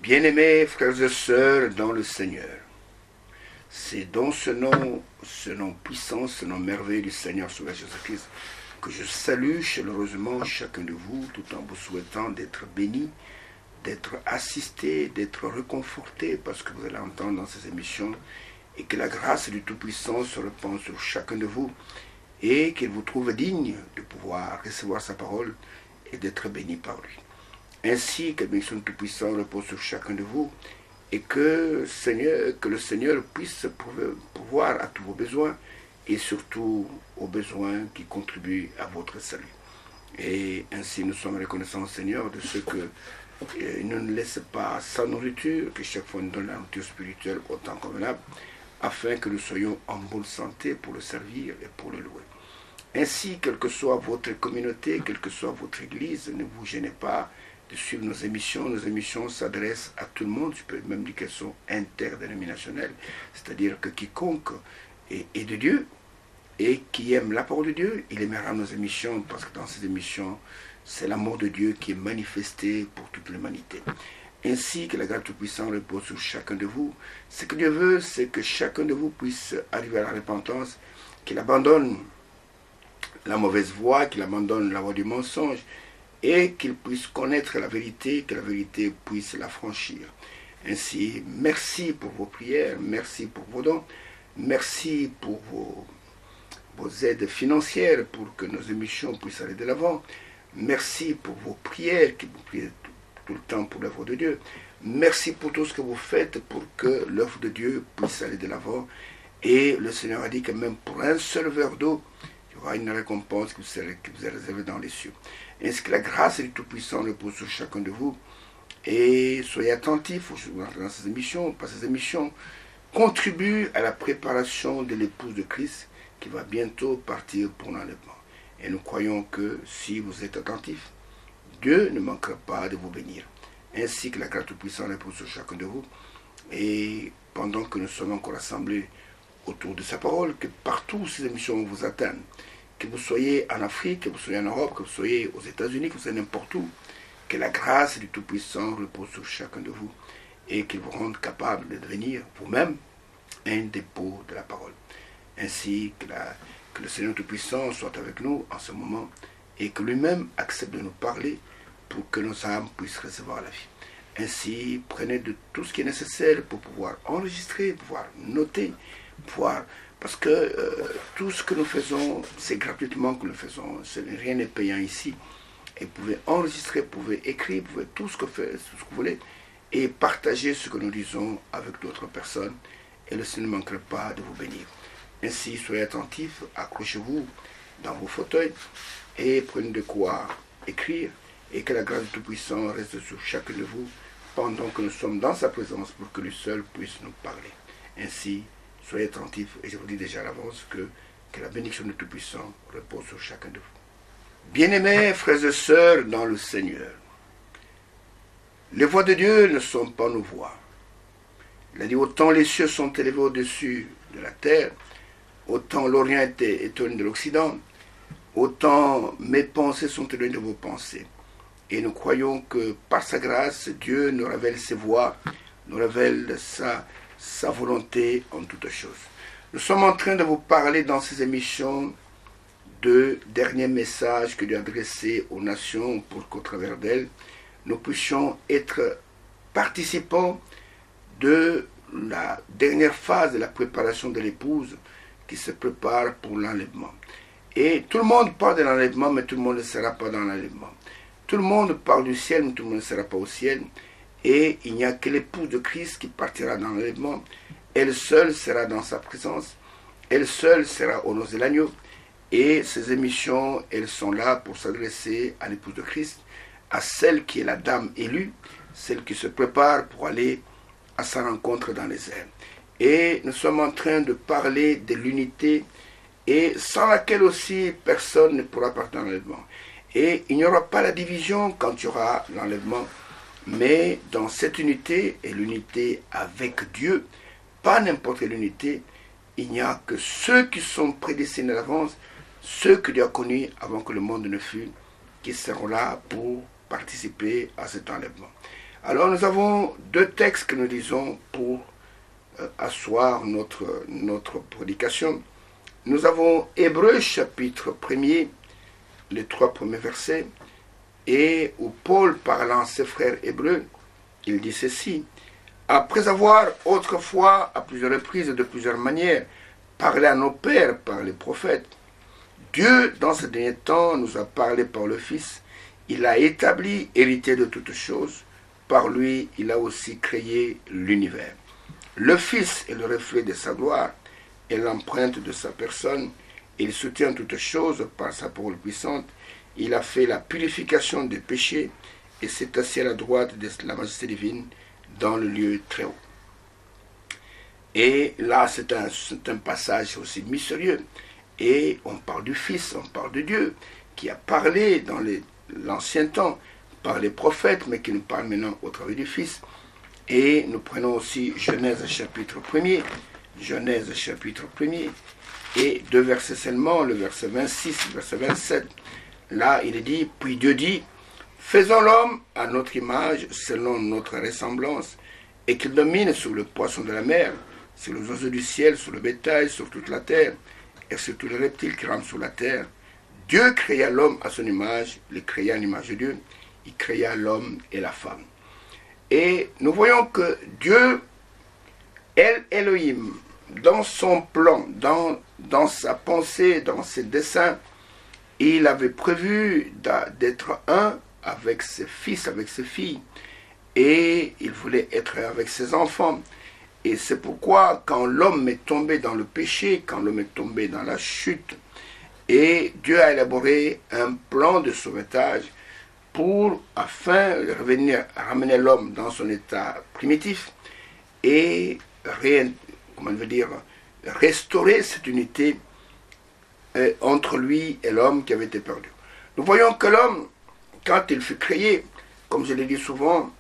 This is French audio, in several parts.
Bien-aimés frères et sœurs dans le Seigneur, c'est dans ce nom puissant, ce nom merveilleux du Seigneur Sauveur Jésus-Christ, que je salue chaleureusement chacun de vous, tout en vous souhaitant d'être bénis, d'être assistés, d'être réconfortés, parce que vous allez entendre dans ces émissions, et que la grâce du Tout-Puissant se répand sur chacun de vous, et qu'il vous trouve digne de pouvoir recevoir sa parole et d'être béni par lui. Ainsi que la bénédiction du Tout-Puissant repose sur chacun de vous, et que le Seigneur puisse pourvoir à tous vos besoins, et surtout aux besoins qui contribuent à votre salut. Et ainsi nous sommes reconnaissants au Seigneur de ce que il ne nous laisse pas sans nourriture, que chaque fois nous donne la nourriture spirituelle autant convenable, afin que nous soyons en bonne santé pour le servir et pour le louer. Ainsi, quelle que soit votre communauté, quelle que soit votre église, ne vous gênez pas de suivre nos émissions. Nos émissions s'adressent à tout le monde, je peux même dire qu'elles sont interdénominationnelles, c'est-à-dire que quiconque est de Dieu et qui aime la parole de Dieu, il aimera nos émissions, parce que dans ces émissions, c'est l'amour de Dieu qui est manifesté pour toute l'humanité. Ainsi que la grâce tout-puissante repose sur chacun de vous. Ce que Dieu veut, c'est que chacun de vous puisse arriver à la repentance, qu'il abandonne la mauvaise voie, qu'il abandonne la voie du mensonge, et qu'il puisse connaître la vérité, que la vérité puisse la franchir. Ainsi, merci pour vos prières, merci pour vos dons, merci pour vos aides financières pour que nos émissions puissent aller de l'avant. Merci pour vos prières, que vous priez tout le temps pour l'œuvre de Dieu. Merci pour tout ce que vous faites pour que l'œuvre de Dieu puisse aller de l'avant. Et le Seigneur a dit que même pour un seul verre d'eau, il y aura une récompense qui vous est réservée dans les cieux. Ainsi que la grâce du Tout-Puissant repose sur chacun de vous. Et soyez attentifs dans ces émissions, parce que ces émissions contribuent à la préparation de l'épouse de Christ qui va bientôt partir pour l'enlèvement. Et nous croyons que si vous êtes attentifs, Dieu ne manquera pas de vous bénir. Ainsi que la grâce tout-puissante repose sur chacun de vous. Et pendant que nous sommes encore assemblés autour de sa parole, que partout ces émissions vous atteignent, que vous soyez en Afrique, que vous soyez en Europe, que vous soyez aux États-Unis, que vous soyez n'importe où, que la grâce du Tout-Puissant repose sur chacun de vous et qu'il vous rende capable de devenir vous-même un dépôt de la parole. Ainsi que le Seigneur Tout-Puissant soit avec nous en ce moment et que lui-même accepte de nous parler pour que nos âmes puissent recevoir la vie. Ainsi, prenez de tout ce qui est nécessaire pour pouvoir enregistrer, pouvoir noter, parce que tout ce que nous faisons, c'est gratuitement que nous faisons, rien n'est payant ici. Et vous pouvez enregistrer, vous pouvez écrire, vous pouvez tout ce que vous voulez, et partager ce que nous disons avec d'autres personnes, et le Seigneur ne manquera pas de vous bénir. Ainsi, soyez attentifs, accrochez-vous dans vos fauteuils, et prenez de quoi écrire, et que la grâce du Tout-Puissant reste sur chacun de vous, pendant que nous sommes dans sa présence, pour que lui seul puisse nous parler. Ainsi, soyez attentifs, et je vous dis déjà à l'avance que la bénédiction du Tout-Puissant repose sur chacun de vous. Bien-aimés frères et sœurs dans le Seigneur, les voies de Dieu ne sont pas nos voies. Il a dit, autant les cieux sont élevés au-dessus de la terre, autant l'Orient est éloigné de l'Occident, autant mes pensées sont éloignées de vos pensées. Et nous croyons que par sa grâce, Dieu nous révèle ses voies, nous révèle sa volonté en toutes choses. Nous sommes en train de vous parler dans ces émissions de derniers messages que Dieu a adressés aux nations pour qu'au travers d'elles, nous puissions être participants de la dernière phase de la préparation de l'épouse qui se prépare pour l'enlèvement. Et tout le monde parle de l'enlèvement, mais tout le monde ne sera pas dans l'enlèvement. Tout le monde parle du ciel, mais tout le monde ne sera pas au ciel. Et il n'y a que l'épouse de Christ qui partira dans l'enlèvement. Elle seule sera dans sa présence. Elle seule sera au noces de l'agneau. Et ces émissions, elles sont là pour s'adresser à l'épouse de Christ, à celle qui est la dame élue, celle qui se prépare pour aller à sa rencontre dans les airs. Et nous sommes en train de parler de l'unité, et sans laquelle aussi personne ne pourra partir dans l'enlèvement. Et il n'y aura pas la division quand il y aura l'enlèvement, mais dans cette unité, et l'unité avec Dieu, pas n'importe quelle unité, il n'y a que ceux qui sont prédestinés à l'avance, ceux que Dieu a connus avant que le monde ne fût, qui seront là pour participer à cet enlèvement. Alors nous avons deux textes que nous lisons pour asseoir notre prédication. Nous avons Hébreux chapitre 1er, les 3 premiers versets, et où Paul, parlant à ses frères hébreux, il dit ceci: après avoir autrefois, à plusieurs reprises et de plusieurs manières, parlé à nos pères par les prophètes, Dieu, dans ce dernier temps, nous a parlé par le Fils. Il a établi, héritier de toutes choses. Par lui, il a aussi créé l'univers. Le Fils est le reflet de sa gloire et l'empreinte de sa personne. Il soutient toutes choses par sa parole puissante. Il a fait la purification des péchés et s'est assis à la droite de la majesté divine dans le lieu très haut. Et là, c'est un passage aussi mystérieux. Et on parle du Fils, on parle de Dieu, qui a parlé dans l'ancien temps par les prophètes, mais qui nous parle maintenant au travers du Fils. Et nous prenons aussi Genèse chapitre 1er, Genèse chapitre 1er, et 2 versets seulement, le verset 26, le verset 27. Là, il est dit, puis Dieu dit, faisons l'homme à notre image, selon notre ressemblance, et qu'il domine sur le poisson de la mer, sur les oiseaux du ciel, sur le bétail, sur toute la terre, et sur tous les reptiles qui rampent sur la terre. Dieu créa l'homme à son image, il le créa à l'image de Dieu, il créa l'homme et la femme. Et nous voyons que Dieu, El Elohim, dans son plan, dans sa pensée, dans ses desseins, il avait prévu d'être un avec ses fils, avec ses filles, et il voulait être avec ses enfants. Et c'est pourquoi quand l'homme est tombé dans le péché, quand l'homme est tombé dans la chute, et Dieu a élaboré un plan de sauvetage afin de ramener l'homme dans son état primitif et restaurer cette unité entre lui et l'homme qui avait été perdu. Nous voyons que l'homme, quand il fut créé, comme je l'ai dit souvent,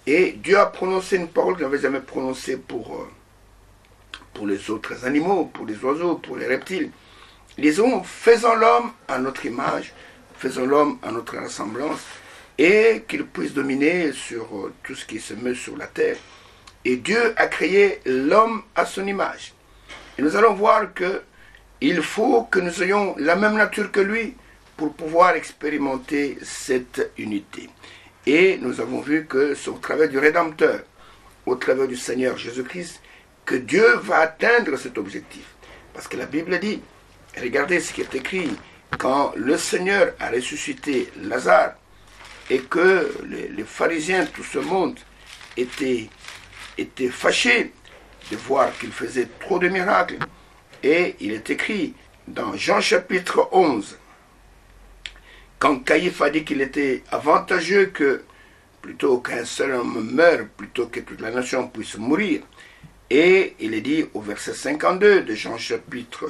et Dieu a prononcé une parole qu'il n'avait jamais prononcée pour les autres animaux, pour les oiseaux, pour les reptiles. Disons, faisons l'homme à notre image, faisons l'homme à notre ressemblance, et qu'il puisse dominer sur tout ce qui se meut sur la terre. Et Dieu a créé l'homme à son image. Et nous allons voir qu'il faut que nous ayons la même nature que lui pour pouvoir expérimenter cette unité. Et nous avons vu que c'est au travers du Rédempteur, au travers du Seigneur Jésus-Christ, que Dieu va atteindre cet objectif. Parce que la Bible dit, regardez ce qui est écrit, quand le Seigneur a ressuscité Lazare, et que les pharisiens, tout ce monde, étaient fâchés de voir qu'il faisait trop de miracles. Et il est écrit dans Jean chapitre 11, quand Caïphe a dit qu'il était avantageux que, plutôt qu'un seul homme meure, plutôt que toute la nation puisse mourir. Et il est dit au verset 52 de Jean chapitre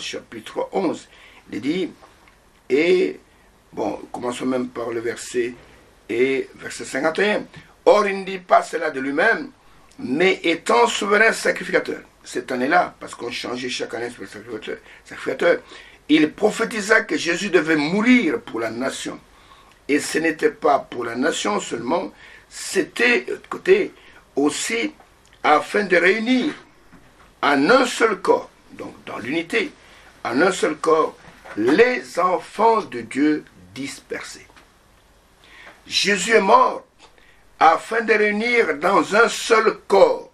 11, il est dit, et, bon, commençons même par le verset 51. Or, il ne dit pas cela de lui-même, mais étant souverain sacrificateur. Cette année-là, parce qu'on changeait chaque année sur le sacrificateur, il prophétisa que Jésus devait mourir pour la nation. Et ce n'était pas pour la nation seulement, c'était de côté aussi afin de réunir en un seul corps, donc dans l'unité, en un seul corps, les enfants de Dieu dispersés. Jésus est mort afin de réunir dans un seul corps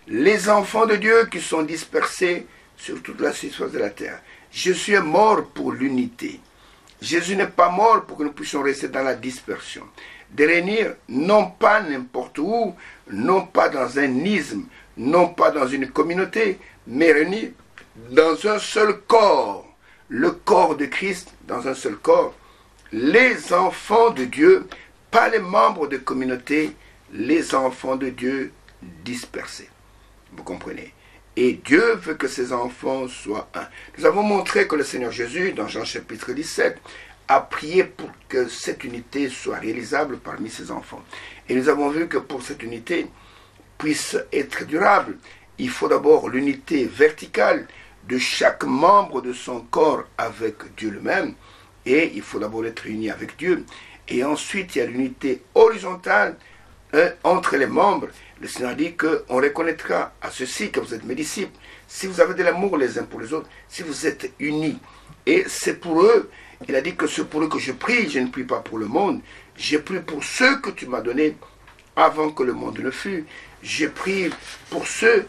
les enfants de Dieu qui sont dispersés sur toute la surface de la terre. Jésus est mort pour l'unité. Jésus n'est pas mort pour que nous puissions rester dans la dispersion. De réunir non pas n'importe où, non pas dans un isme, non pas dans une communauté, mais réunir dans un seul corps, le corps de Christ, dans un seul corps, les enfants de Dieu, pas les membres de communauté, les enfants de Dieu dispersés. Vous comprenez? Et Dieu veut que ses enfants soient un. Nous avons montré que le Seigneur Jésus, dans Jean chapitre 17, a prié pour que cette unité soit réalisable parmi ses enfants. Et nous avons vu que pour cette unité puisse être durable, il faut d'abord l'unité verticale de chaque membre de son corps avec Dieu lui-même. Et il faut d'abord être uni avec Dieu. Et ensuite, il y a l'unité horizontale entre les membres, le Seigneur dit qu'on reconnaîtra à ceci que vous êtes mes disciples, si vous avez de l'amour les uns pour les autres, si vous êtes unis. Et c'est pour eux, il a dit que c'est pour eux que je prie, je ne prie pas pour le monde, j'ai prié pour ceux que tu m'as donnés avant que le monde ne fût. J'ai prié pour ceux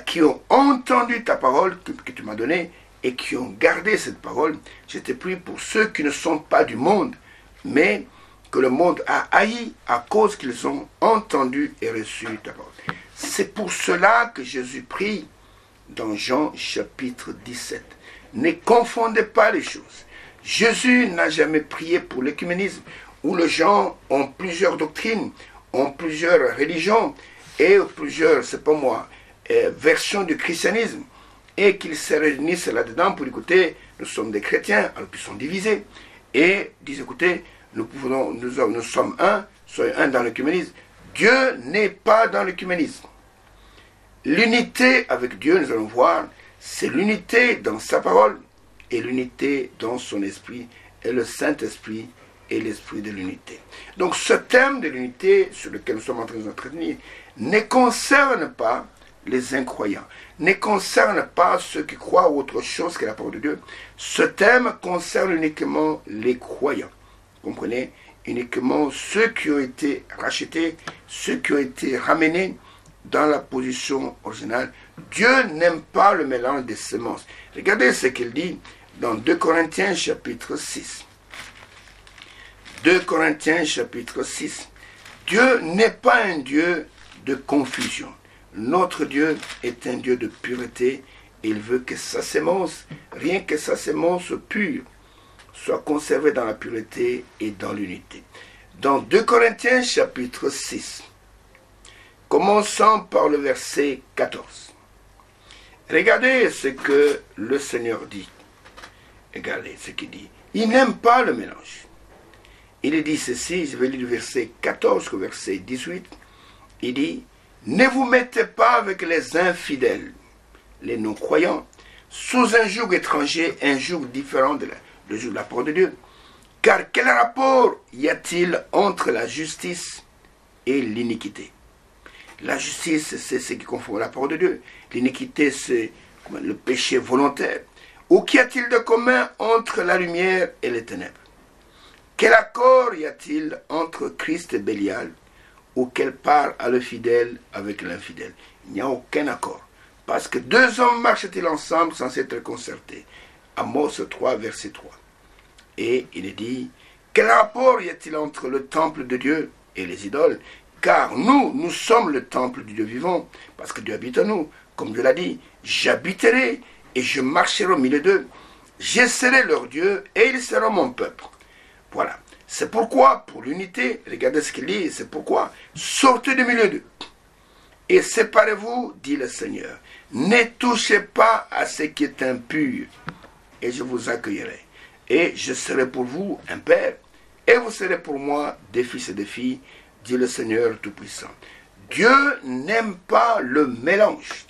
qui ont entendu ta parole que tu m'as donnée et qui ont gardé cette parole. Je te prie pour ceux qui ne sont pas du monde, mais que le monde a haï à cause qu'ils ont entendu et reçu ta parole. C'est pour cela que Jésus prie dans Jean chapitre 17. Ne confondez pas les choses. Jésus n'a jamais prié pour l'écuménisme, où les gens ont plusieurs doctrines, ont plusieurs religions et plusieurs, c'est pas moi, versions du christianisme, et qu'ils se réunissent là-dedans pour écouter, nous sommes des chrétiens, alors qu'ils sont divisés, et disent, écoutez, nous sommes un, soyez un dans l'écuménisme. Dieu n'est pas dans l'écuménisme. L'unité avec Dieu, nous allons voir, c'est l'unité dans sa parole et l'unité dans son esprit, et le Saint-Esprit et l'esprit de l'unité. Donc ce thème de l'unité sur lequel nous sommes en train de nous entretenir ne concerne pas les incroyants, ne concerne pas ceux qui croient autre chose que la parole de Dieu. Ce thème concerne uniquement les croyants. Vous comprenez? Uniquement ceux qui ont été rachetés, ceux qui ont été ramenés dans la position originale. Dieu n'aime pas le mélange des semences. Regardez ce qu'il dit dans 2 Corinthiens chapitre 6. 2 Corinthiens chapitre 6. Dieu n'est pas un Dieu de confusion. Notre Dieu est un Dieu de pureté. Il veut que sa sémence, rien que sa sémence pure, soit conservée dans la pureté et dans l'unité. Dans 2 Corinthiens chapitre 6, commençons par le verset 14. Regardez ce que le Seigneur dit. Regardez ce qu'il dit. Il n'aime pas le mélange. Il dit ceci, je vais lire le verset 14 au verset 18. Il dit, ne vous mettez pas avec les infidèles, les non-croyants, sous un joug étranger, un joug différent de le joug de la parole de Dieu. Car quel rapport y a-t-il entre la justice et l'iniquité? La justice, c'est ce qui confond la parole de Dieu. L'iniquité, c'est le péché volontaire. Ou qu'y a-t-il de commun entre la lumière et les ténèbres? Quel accord y a-t-il entre Christ et Bélial? Ou quelle part a le fidèle avec l'infidèle? Il n'y a aucun accord. Parce que deux hommes marchent-ils ensemble sans être concertés? Amos 3, verset 3. Et il dit, quel rapport y a-t-il entre le temple de Dieu et les idoles? Car nous sommes le temple du Dieu vivant, parce que Dieu habite en nous. Comme Dieu l'a dit, j'habiterai et je marcherai au milieu d'eux. Je serai leur Dieu et ils seront mon peuple. Voilà. C'est pourquoi, pour l'unité, regardez ce qu'il dit, c'est pourquoi, sortez du milieu d'eux et séparez-vous, dit le Seigneur. Ne touchez pas à ce qui est impur et je vous accueillerai. Et je serai pour vous un père et vous serez pour moi des fils et des filles, dit le Seigneur Tout-Puissant. Dieu n'aime pas le mélange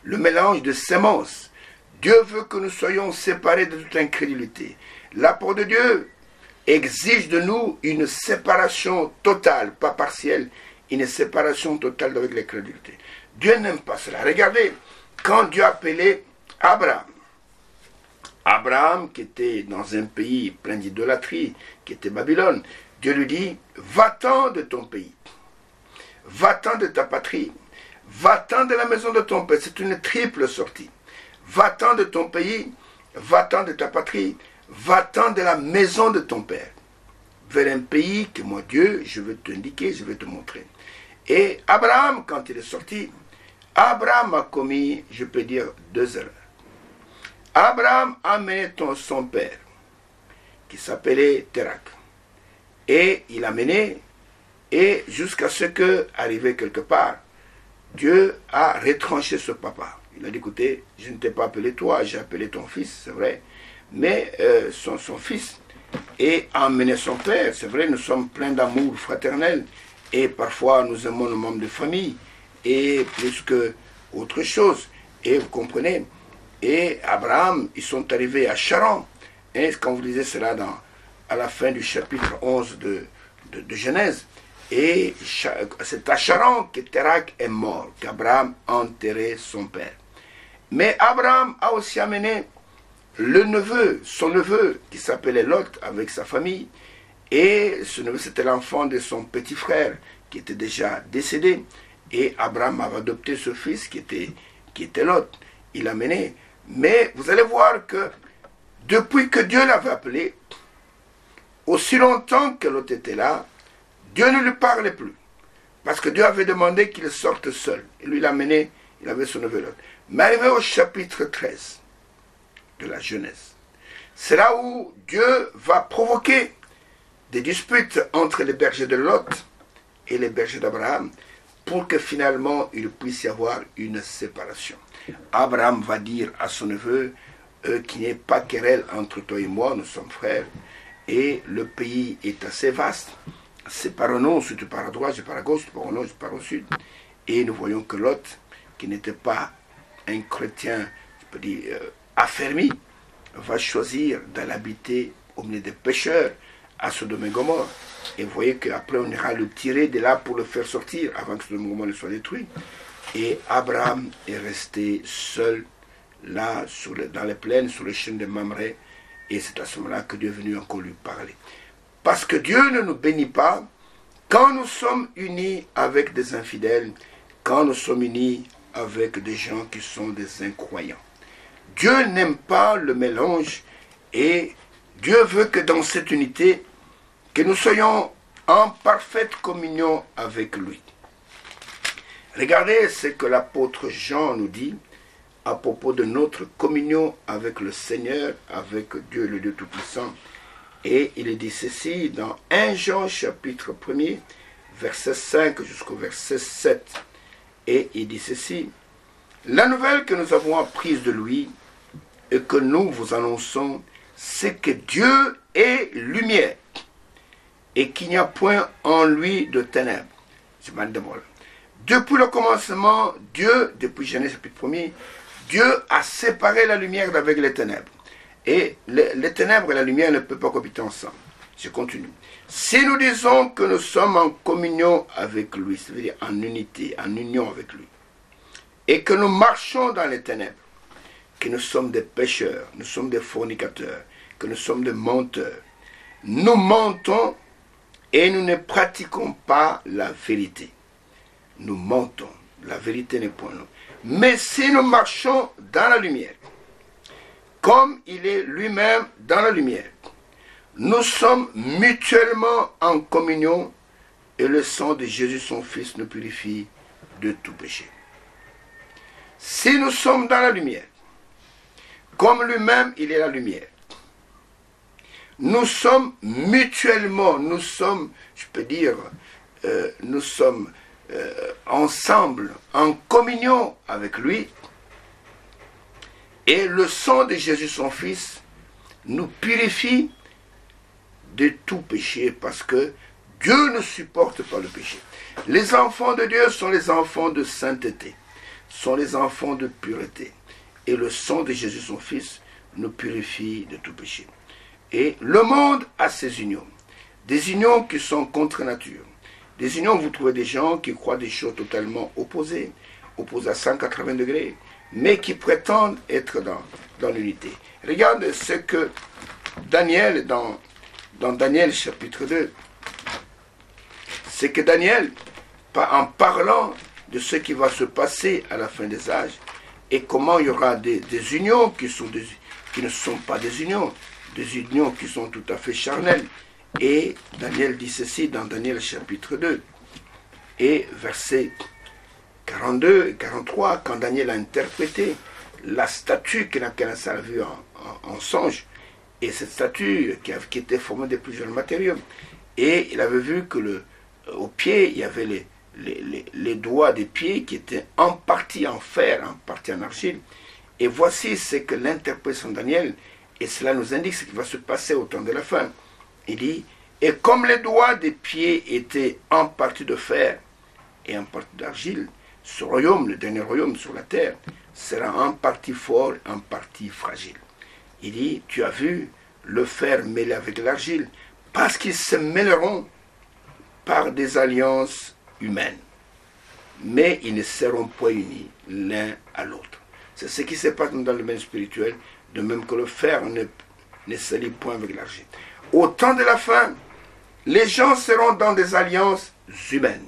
de sémences. Dieu veut que nous soyons séparés de toute incrédulité. La parole de Dieu exige de nous une séparation totale, pas partielle, une séparation totale avec l'incrédulité. Dieu n'aime pas cela. Regardez, quand Dieu a appelé Abraham, qui était dans un pays plein d'idolâtrie, qui était Babylone, Dieu lui dit, va-t'en de ton pays, va-t'en de ta patrie, va-t'en de la maison de ton père. C'est une triple sortie. Va-t'en de ton pays, va-t'en de ta patrie, va-t'en de la maison de ton père, vers un pays que moi, Dieu, je vais t'indiquer, je vais te montrer. Et Abraham, quand il est sorti, Abraham a commis, je peux dire, 2 erreurs. Abraham a mené son père, qui s'appelait Térak. Et il a mené, et jusqu'à ce que, arrivé quelque part, Dieu a retranché ce papa. Il a dit, écoutez, je ne t'ai pas appelé toi, j'ai appelé ton fils, c'est vrai, mais son fils, et a emmené son père. C'est vrai, nous sommes pleins d'amour fraternel, et parfois nous aimons nos membres de famille, et plus que autre chose, et vous comprenez. Et Abraham, ils sont arrivés à Charan, et quand vous lisez cela à la fin du chapitre 11 de Genèse, Et c'est à Charan que Térak est mort, qu'Abraham a enterré son père. Mais Abraham a aussi amené son neveu, qui s'appelait Lot, avec sa famille. Et ce neveu, c'était l'enfant de son petit frère, qui était déjà décédé. Et Abraham avait adopté ce fils qui était Lot. Il l'a amené. Mais vous allez voir que depuis que Dieu l'avait appelé, aussi longtemps que Lot était là, Dieu ne lui parlait plus. Parce que Dieu avait demandé qu'il sorte seul. Et lui l'a amené, il avait son neveu Lot. Mais arrivé au chapitre 13 de la Genèse, c'est là où Dieu va provoquer des disputes entre les bergers de Lot et les bergers d'Abraham pour que finalement il puisse y avoir une séparation. Abraham va dire à son neveu qu'il n'y ait pas querelle entre toi et moi, nous sommes frères, et le pays est assez vaste. Séparons-nous, si tu pars à droite, je pars à gauche, tu pars au nord, je pars au sud. Et nous voyons que Lot, qui n'était pas un chrétien, je peux dire, affermi, va choisir d'aller habiter au milieu des pécheurs à Sodome et Gomorrhe. Et vous voyez qu'après on ira le tirer de là pour le faire sortir avant que Sodome et Gomorrhe ne soit détruit. Et Abraham est resté seul là dans les plaines, sur les chaînes de Mamré. Et c'est à ce moment-là que Dieu est venu encore lui parler. Parce que Dieu ne nous bénit pas quand nous sommes unis avec des infidèles, quand nous sommes unis avec des gens qui sont des incroyants. Dieu n'aime pas le mélange et Dieu veut que dans cette unité, que nous soyons en parfaite communion avec lui. Regardez ce que l'apôtre Jean nous dit à propos de notre communion avec le Seigneur, avec Dieu le Dieu Tout-Puissant. Et il est dit ceci dans 1 Jean chapitre 1er, verset 5 jusqu'au verset 7. Et il dit ceci: la nouvelle que nous avons apprise de lui et que nous vous annonçons, c'est que Dieu est lumière et qu'il n'y a point en lui de ténèbres. C'est mal de molle. Depuis le commencement, Dieu, depuis Genèse chapitre 1er, Dieu a séparé la lumière d'avec les ténèbres. Et les ténèbres et la lumière ne peuvent pas cohabiter ensemble. Je continue. Si nous disons que nous sommes en communion avec lui, c'est-à-dire en unité, en union avec lui, et que nous marchons dans les ténèbres, que nous sommes des pécheurs, nous sommes des fornicateurs, que nous sommes des menteurs, nous mentons et nous ne pratiquons pas la vérité. Nous mentons. La vérité n'est point nous. Mais si nous marchons dans la lumière, comme il est lui-même dans la lumière, nous sommes mutuellement en communion et le sang de Jésus, son Fils, nous purifie de tout péché. Si nous sommes dans la lumière, comme lui-même il est la lumière, nous sommes mutuellement, nous sommes, je peux dire, nous sommes ensemble, en communion avec lui, et le sang de Jésus, son Fils, nous purifie de tout péché, parce que Dieu ne supporte pas le péché. Les enfants de Dieu sont les enfants de sainteté, sont les enfants de pureté, et le sang de Jésus, son Fils, nous purifie de tout péché. Et le monde a ses unions, des unions qui sont contre nature. Des unions, vous trouvez des gens qui croient des choses totalement opposées à 180 degrés, mais qui prétendent être dans l'unité. Regarde ce que Daniel, dans Daniel chapitre 2, c'est que Daniel, en parlant de ce qui va se passer à la fin des âges, et comment il y aura des unions qui ne sont pas des unions qui sont tout à fait charnelles. Et Daniel dit ceci dans Daniel chapitre 2, et versets 42 et 43, quand Daniel a interprété la statue que Nabuchodonosor a vue en songe, et cette statue qui était formée de plusieurs matériaux, et il avait vu que au pied, il y avait les doigts des pieds qui étaient en partie en fer, en partie en argile. Et voici ce que l'interprétation de Daniel, et cela nous indique ce qui va se passer au temps de la fin. Il dit, et comme les doigts des pieds étaient en partie de fer et en partie d'argile, ce royaume, le dernier royaume sur la terre, sera en partie fort, en partie fragile. Il dit, tu as vu le fer mêlé avec l'argile, parce qu'ils se mêleront par des alliances humaines, mais ils ne seront pas unis l'un à l'autre. C'est ce qui se passe dans le domaine spirituel, de même que le fer ne s'allie point avec l'argile. Au temps de la fin, les gens seront dans des alliances humaines.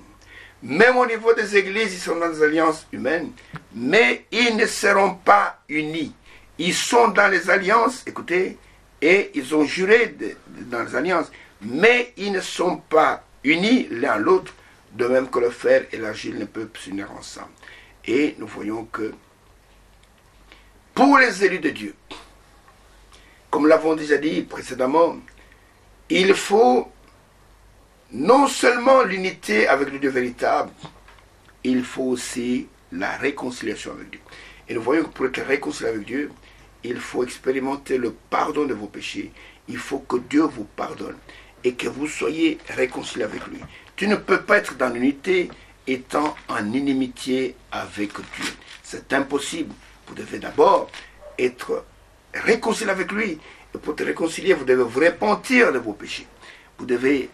Même au niveau des églises, ils sont dans des alliances humaines, mais ils ne seront pas unis. Ils sont dans les alliances, écoutez, et ils ont juré dans les alliances, mais ils ne sont pas unis l'un à l'autre, de même que le fer et l'argile ne peuvent s'unir ensemble. Et nous voyons que pour les élus de Dieu, comme l'avons déjà dit précédemment, il faut non seulement l'unité avec le Dieu véritable, il faut aussi la réconciliation avec Dieu. Et nous voyons que pour être réconcilié avec Dieu, il faut expérimenter le pardon de vos péchés. Il faut que Dieu vous pardonne et que vous soyez réconciliés avec lui. Tu ne peux pas être dans l'unité étant en inimitié avec Dieu. C'est impossible. Vous devez d'abord être réconcilié avec lui. Et pour te réconcilier, vous devez vous repentir de vos péchés. Vous devez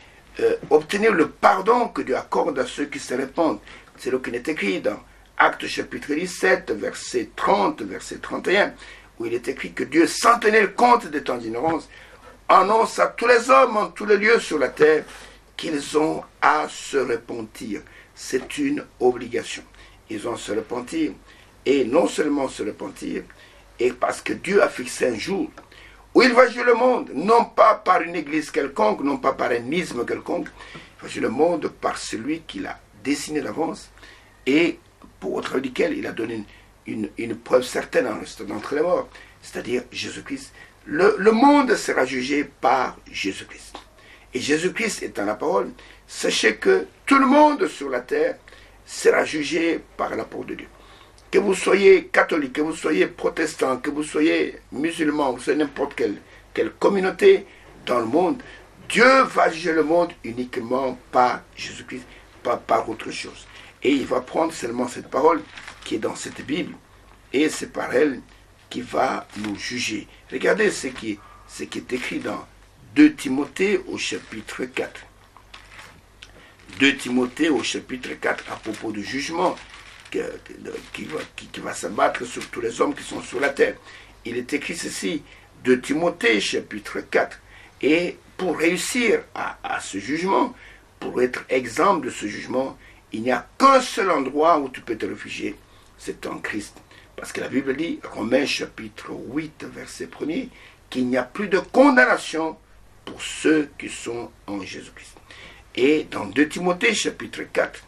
obtenir le pardon que Dieu accorde à ceux qui se répandent. C'est ce qui est écrit dans Actes chapitre 17, verset 30, verset 31, où il est écrit que Dieu, sans tenir compte des temps d'ignorance, annonce à tous les hommes en tous les lieux sur la terre qu'ils ont à se repentir. C'est une obligation. Ils ont à se repentir, et non seulement se repentir, et parce que Dieu a fixé un jour où il va juger le monde, non pas par une église quelconque, non pas par un isme quelconque, il va juger le monde par celui qu'il a dessiné d'avance, et au travers duquel il a donné une preuve certaine d'entre les morts, c'est-à-dire Jésus-Christ. Le monde sera jugé par Jésus-Christ. Et Jésus-Christ étant la parole, sachez que tout le monde sur la terre sera jugé par la parole de Dieu. Que vous soyez catholique, que vous soyez protestant, que vous soyez musulman, vous soyez n'importe quelle communauté dans le monde, Dieu va juger le monde uniquement par Jésus-Christ, pas par autre chose. Et il va prendre seulement cette parole qui est dans cette Bible, et c'est par elle qu'il va nous juger. Regardez ce qui est écrit dans 2 Timothée au chapitre 4. 2 Timothée au chapitre 4 à propos du jugement qui va s'abattre sur tous les hommes qui sont sur la terre. Il est écrit ceci, 2 Timothée chapitre 4. Et pour réussir à ce jugement, pour être exempt de ce jugement, il n'y a qu'un seul endroit où tu peux te réfugier, c'est en Christ. Parce que la Bible dit, Romains chapitre 8, verset 1er, qu'il n'y a plus de condamnation pour ceux qui sont en Jésus-Christ. Et dans 2 Timothée chapitre 4,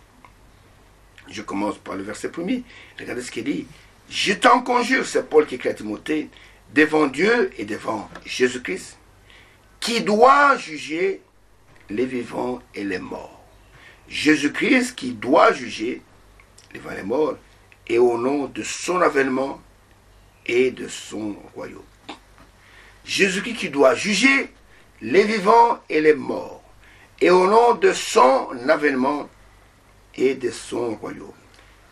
je commence par le verset 1er, regardez ce qu'il dit. Je t'en conjure, c'est Paul qui écrit à Timothée, devant Dieu et devant Jésus-Christ, qui doit juger les vivants et les morts. Jésus-Christ qui doit juger les vivants et les morts, et au nom de son avènement et de son royaume. Jésus-Christ qui doit juger les vivants et les morts, et au nom de son avènement et de son royaume.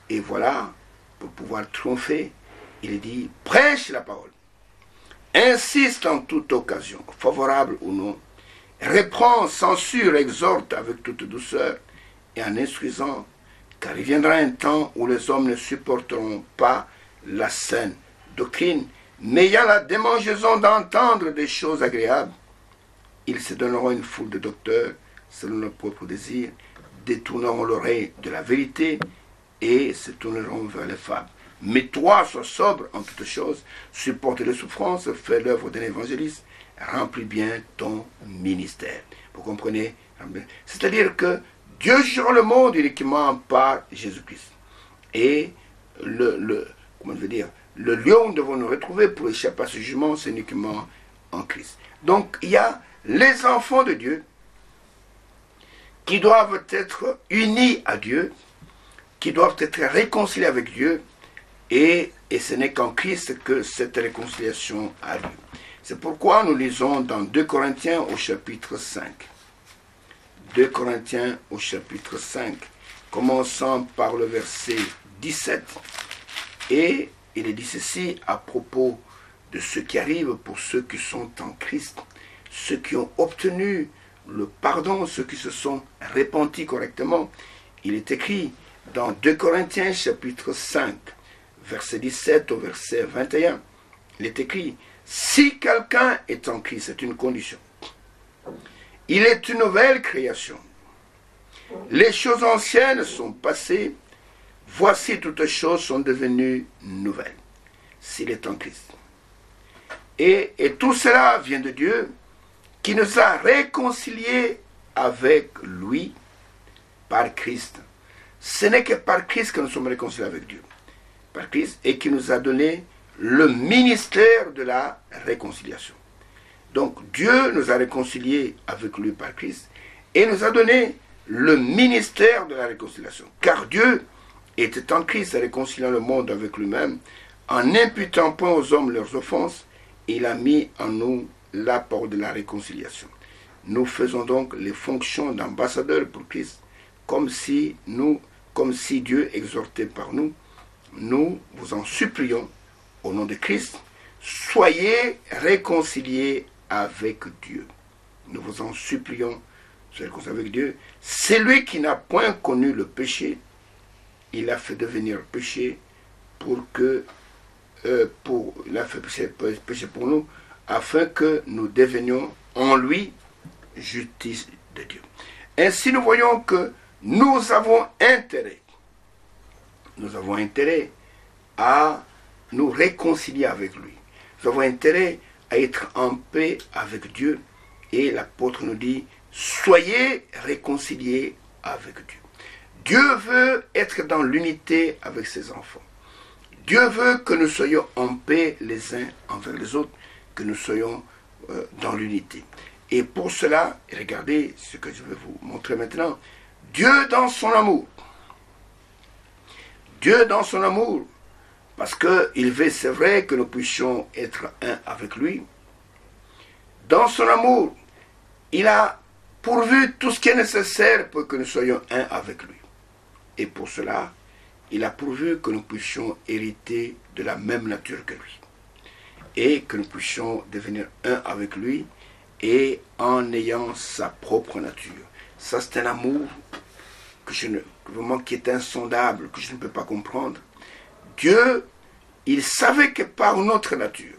Et voilà, pour pouvoir triompher, il dit, prêche la parole, insiste en toute occasion, favorable ou non, reprend, censure, exhorte avec toute douceur, et en instruisant, car il viendra un temps où les hommes ne supporteront pas la saine doctrine, mais ayant la démangeaison d'entendre des choses agréables, ils se donneront une foule de docteurs, selon leur propre désir, détourneront l'oreille de la vérité et se tourneront vers les fables. Mais toi, sois sobre en toutes choses, supporte les souffrances, fais l'œuvre d'un évangéliste, remplis bien ton ministère. Vous comprenez? C'est-à-dire que Dieu jugera le monde uniquement par Jésus-Christ. Et le lieu où nous devons nous retrouver pour échapper à ce jugement, c'est uniquement en Christ. Donc, il y a les enfants de Dieu qui doivent être unis à Dieu, qui doivent être réconciliés avec Dieu, et ce n'est qu'en Christ que cette réconciliation a lieu. C'est pourquoi nous lisons dans 2 Corinthiens au chapitre 5. 2 Corinthiens au chapitre 5, commençant par le verset 17, et il est dit ceci à propos de ce qui arrive pour ceux qui sont en Christ, ceux qui ont obtenu le pardon, ceux qui se sont repentis correctement. Il est écrit dans 2 Corinthiens chapitre 5, verset 17 au verset 21. Il est écrit, si quelqu'un est en Christ, c'est une condition. Il est une nouvelle création. Les choses anciennes sont passées, voici toutes choses sont devenues nouvelles. S'il est en Christ. Et tout cela vient de Dieu, qui nous a réconciliés avec lui par Christ. Ce n'est que par Christ que nous sommes réconciliés avec Dieu. Par Christ, et qui nous a donné le ministère de la réconciliation. Donc Dieu nous a réconciliés avec lui par Christ et nous a donné le ministère de la réconciliation. Car Dieu était en Christ réconciliant le monde avec lui-même, en n'imputant point aux hommes leurs offenses, il a mis en nous l'apport de la réconciliation. Nous faisons donc les fonctions d'ambassadeurs pour Christ, comme si Dieu exhortait par nous. Nous vous en supplions, au nom de Christ, soyez réconciliés avec Dieu. Nous vous en supplions, soyez réconciliés avec Dieu. C'est lui qui n'a point connu le péché, il a fait devenir péché il a fait péché pour nous, afin que nous devenions en lui justice de Dieu. Ainsi nous voyons que nous avons intérêt à nous réconcilier avec lui. Nous avons intérêt à être en paix avec Dieu. Et l'apôtre nous dit, soyez réconciliés avec Dieu. Dieu veut être dans l'unité avec ses enfants. Dieu veut que nous soyons en paix les uns envers les autres, que nous soyons dans l'unité. Et pour cela, regardez ce que je vais vous montrer maintenant. Dieu dans son amour, parce qu'il veut, c'est vrai, que nous puissions être un avec lui. Dans son amour, il a pourvu tout ce qui est nécessaire pour que nous soyons un avec lui. Et pour cela, il a pourvu que nous puissions hériter de la même nature que lui. Et que nous puissions devenir un avec lui et en ayant sa propre nature. Ça, c'est un amour vraiment qui est insondable, que je ne peux pas comprendre. Dieu, il savait que par notre nature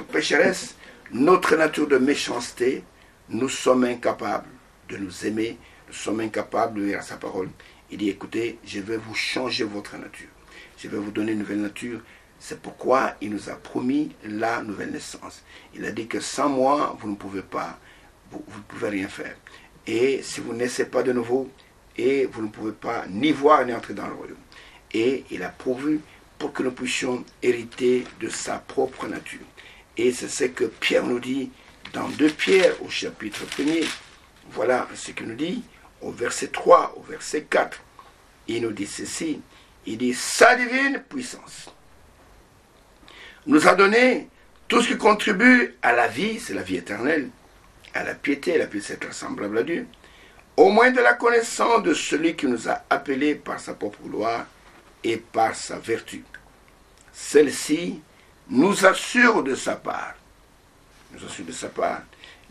pécheresse, notre nature de méchanceté, nous sommes incapables de nous aimer, nous sommes incapables de lire sa parole. Il dit, écoutez, je vais vous changer votre nature. Je vais vous donner une nouvelle nature. C'est pourquoi il nous a promis la nouvelle naissance. Il a dit que sans moi, vous ne pouvez pas, vous ne pouvez rien faire. Et si vous ne naissez pas de nouveau, et vous ne pouvez pas ni voir ni entrer dans le royaume. Et il a pourvu pour que nous puissions hériter de sa propre nature. Et c'est ce que Pierre nous dit dans 2 Pierre au chapitre 1er. Voilà ce qu'il nous dit au verset 3, au verset 4. Il nous dit ceci, il dit, sa divine puissance nous a donné tout ce qui contribue à la vie, c'est la vie éternelle, à la piété c'est être semblable à Dieu, au moins de la connaissance de celui qui nous a appelés par sa propre gloire et par sa vertu. Celle-ci nous assure de sa part,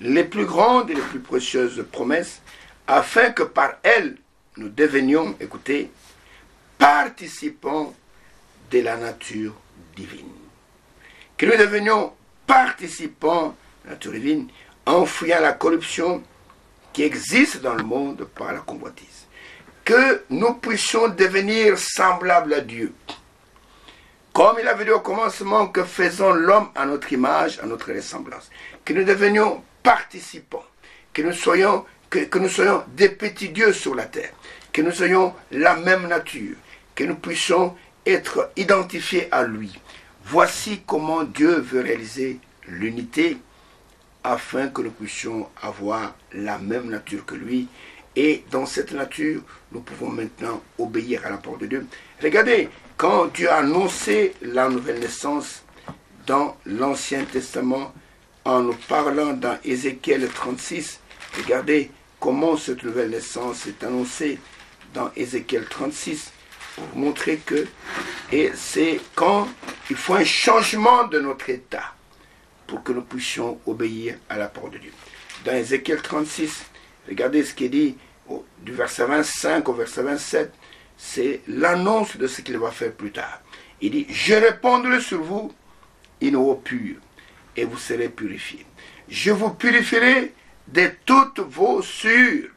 les plus grandes et les plus précieuses promesses, afin que par elles, nous devenions, écoutez, participants de la nature divine. Que nous devenions participants de la nature divine, en fuyant la corruption qui existe dans le monde par la convoitise. Que nous puissions devenir semblables à Dieu. Comme il avait dit au commencement, que faisons l'homme à notre image, à notre ressemblance. Que nous devenions participants. Que nous soyons des petits dieux sur la terre. Que nous ayons la même nature. Que nous puissions être identifiés à lui. Voici comment Dieu veut réaliser l'unité afin que nous puissions avoir la même nature que lui. Et dans cette nature, nous pouvons maintenant obéir à la parole de Dieu. Regardez, quand Dieu a annoncé la nouvelle naissance dans l'Ancien Testament, en nous parlant dans Ézéchiel 36, regardez comment cette nouvelle naissance est annoncée dans Ézéchiel 36, pour montrer que c'est quand il faut un changement de notre état pour que nous puissions obéir à la parole de Dieu. dans Ézéchiel 36, regardez ce qui est dit du verset 25 au verset 27, c'est l'annonce de ce qu'il va faire plus tard. Il dit, je répandrai sur vous une eau pure, et vous serez purifiés. Je vous purifierai de toutes vos souillures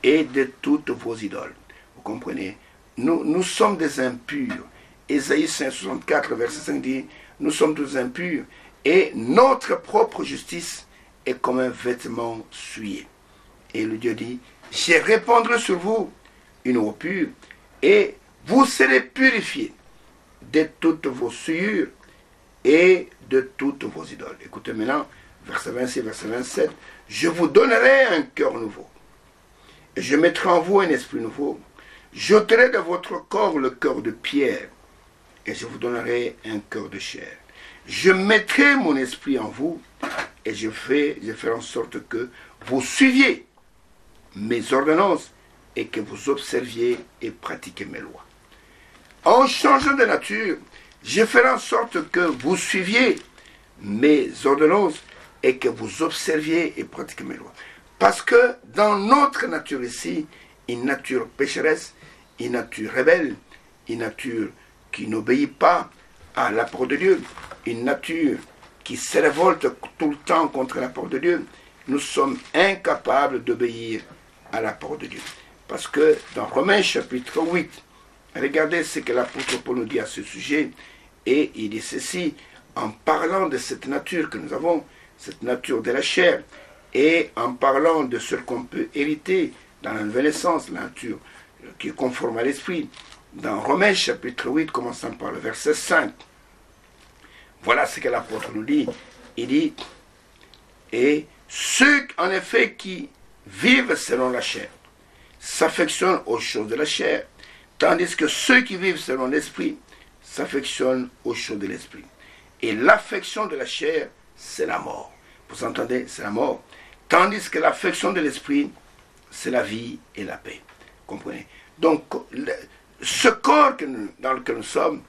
et de toutes vos idoles. Vous comprenez? Nous sommes des impurs. Ésaïe 64, verset 5 dit, nous sommes tous impurs, et notre propre justice est comme un vêtement souillé. Et le Dieu dit, je répandrai sur vous une eau pure, et vous serez purifiés de toutes vos souillures et de toutes vos idoles. Écoutez maintenant, verset 26, verset 27. Je vous donnerai un cœur nouveau, et je mettrai en vous un esprit nouveau. J'ôterai de votre corps le cœur de pierre, et je vous donnerai un cœur de chair. Je mettrai mon esprit en vous, et je ferai en sorte que vous suiviez mes ordonnances, et que vous observiez et pratiquiez mes lois. En changeant de nature, je ferai en sorte que vous suiviez mes ordonnances et que vous observiez et pratiquiez mes lois. Parce que dans notre nature ici, une nature pécheresse, une nature rebelle, une nature qui n'obéit pas à la parole de Dieu, une nature qui se révolte tout le temps contre la parole de Dieu, nous sommes incapables d'obéir à la parole de Dieu. Parce que dans Romains chapitre 8, regardez ce que l'apôtre Paul nous dit à ce sujet, et il dit ceci, en parlant de cette nature que nous avons, cette nature de la chair, et en parlant de ce qu'on peut hériter dans la nouvelle naissance, la nature qui est conforme à l'esprit, dans Romains chapitre 8, commençant par le verset 5, voilà ce que l'apôtre nous dit. Il dit, et ceux en effet qui vivent selon la chair s'affectionnent aux choses de la chair, tandis que ceux qui vivent selon l'esprit s'affectionnent aux choses de l'esprit. Et l'affection de la chair, c'est la mort. Vous entendez? C'est la mort. Tandis que l'affection de l'esprit, c'est la vie et la paix. Comprenez? Donc, ce corps dans lequel nous sommes,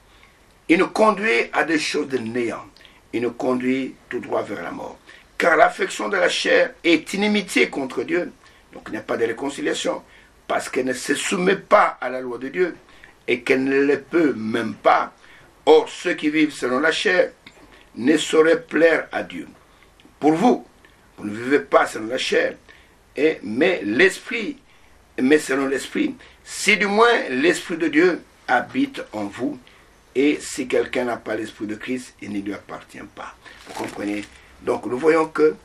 il nous conduit à des choses de néant. Il nous conduit tout droit vers la mort. Car l'affection de la chair est inimitié contre Dieu. Donc, il n'y a pas de réconciliation. Parce qu'elle ne se soumet pas à la loi de Dieu. Et qu'elle ne le peut même pas. Or, ceux qui vivent selon la chair ne sauraient plaire à Dieu. Pour vous, vous ne vivez pas selon la chair, mais selon l'esprit. Si du moins l'esprit de Dieu habite en vous, et si quelqu'un n'a pas l'esprit de Christ, il ne lui appartient pas. Vous comprenez? Donc nous voyons que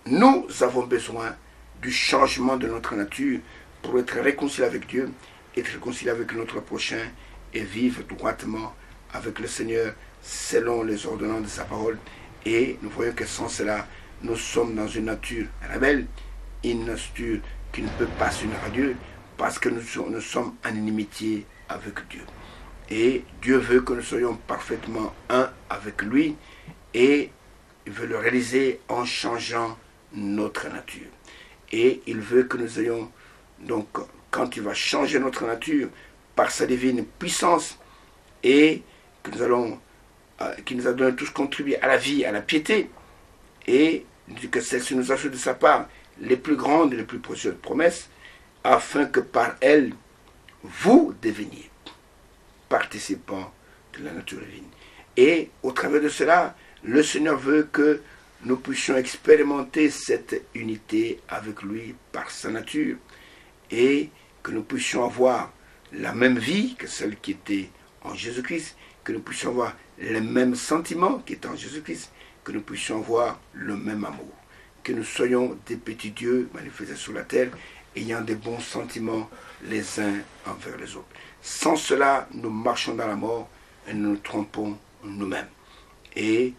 nous avons besoin du changement de notre nature pour être réconciliés avec Dieu, être réconciliés avec notre prochain et vivre droitement avec le Seigneur selon les ordonnances de sa parole. Et nous voyons que sans cela, nous sommes dans une nature rebelle, une nature qui ne peut pas s'unir à Dieu, parce que nous sommes en inimitié avec Dieu. Et Dieu veut que nous soyons parfaitement un avec lui, et il veut le réaliser en changeant notre nature. Et il veut que nous ayons, donc, quand il va changer notre nature par sa divine puissance, et que nous allons, qui nous a donné tous contribué à la vie, à la piété, et que celle-ci nous ajoute de sa part les plus grandes et les plus précieuses promesses, afin que par elles, vous deveniez participants de la nature divine. Et au travers de cela, le Seigneur veut que nous puissions expérimenter cette unité avec lui par sa nature, et que nous puissions avoir la même vie que celle qui était en Jésus-Christ, que nous puissions avoir les mêmes sentiments qui étaient en Jésus-Christ, que nous puissions avoir le même amour, que nous soyons des petits dieux manifestés sur la terre, ayant des bons sentiments les uns envers les autres. Sans cela, nous marchons dans la mort et nous nous trompons nous-mêmes. Et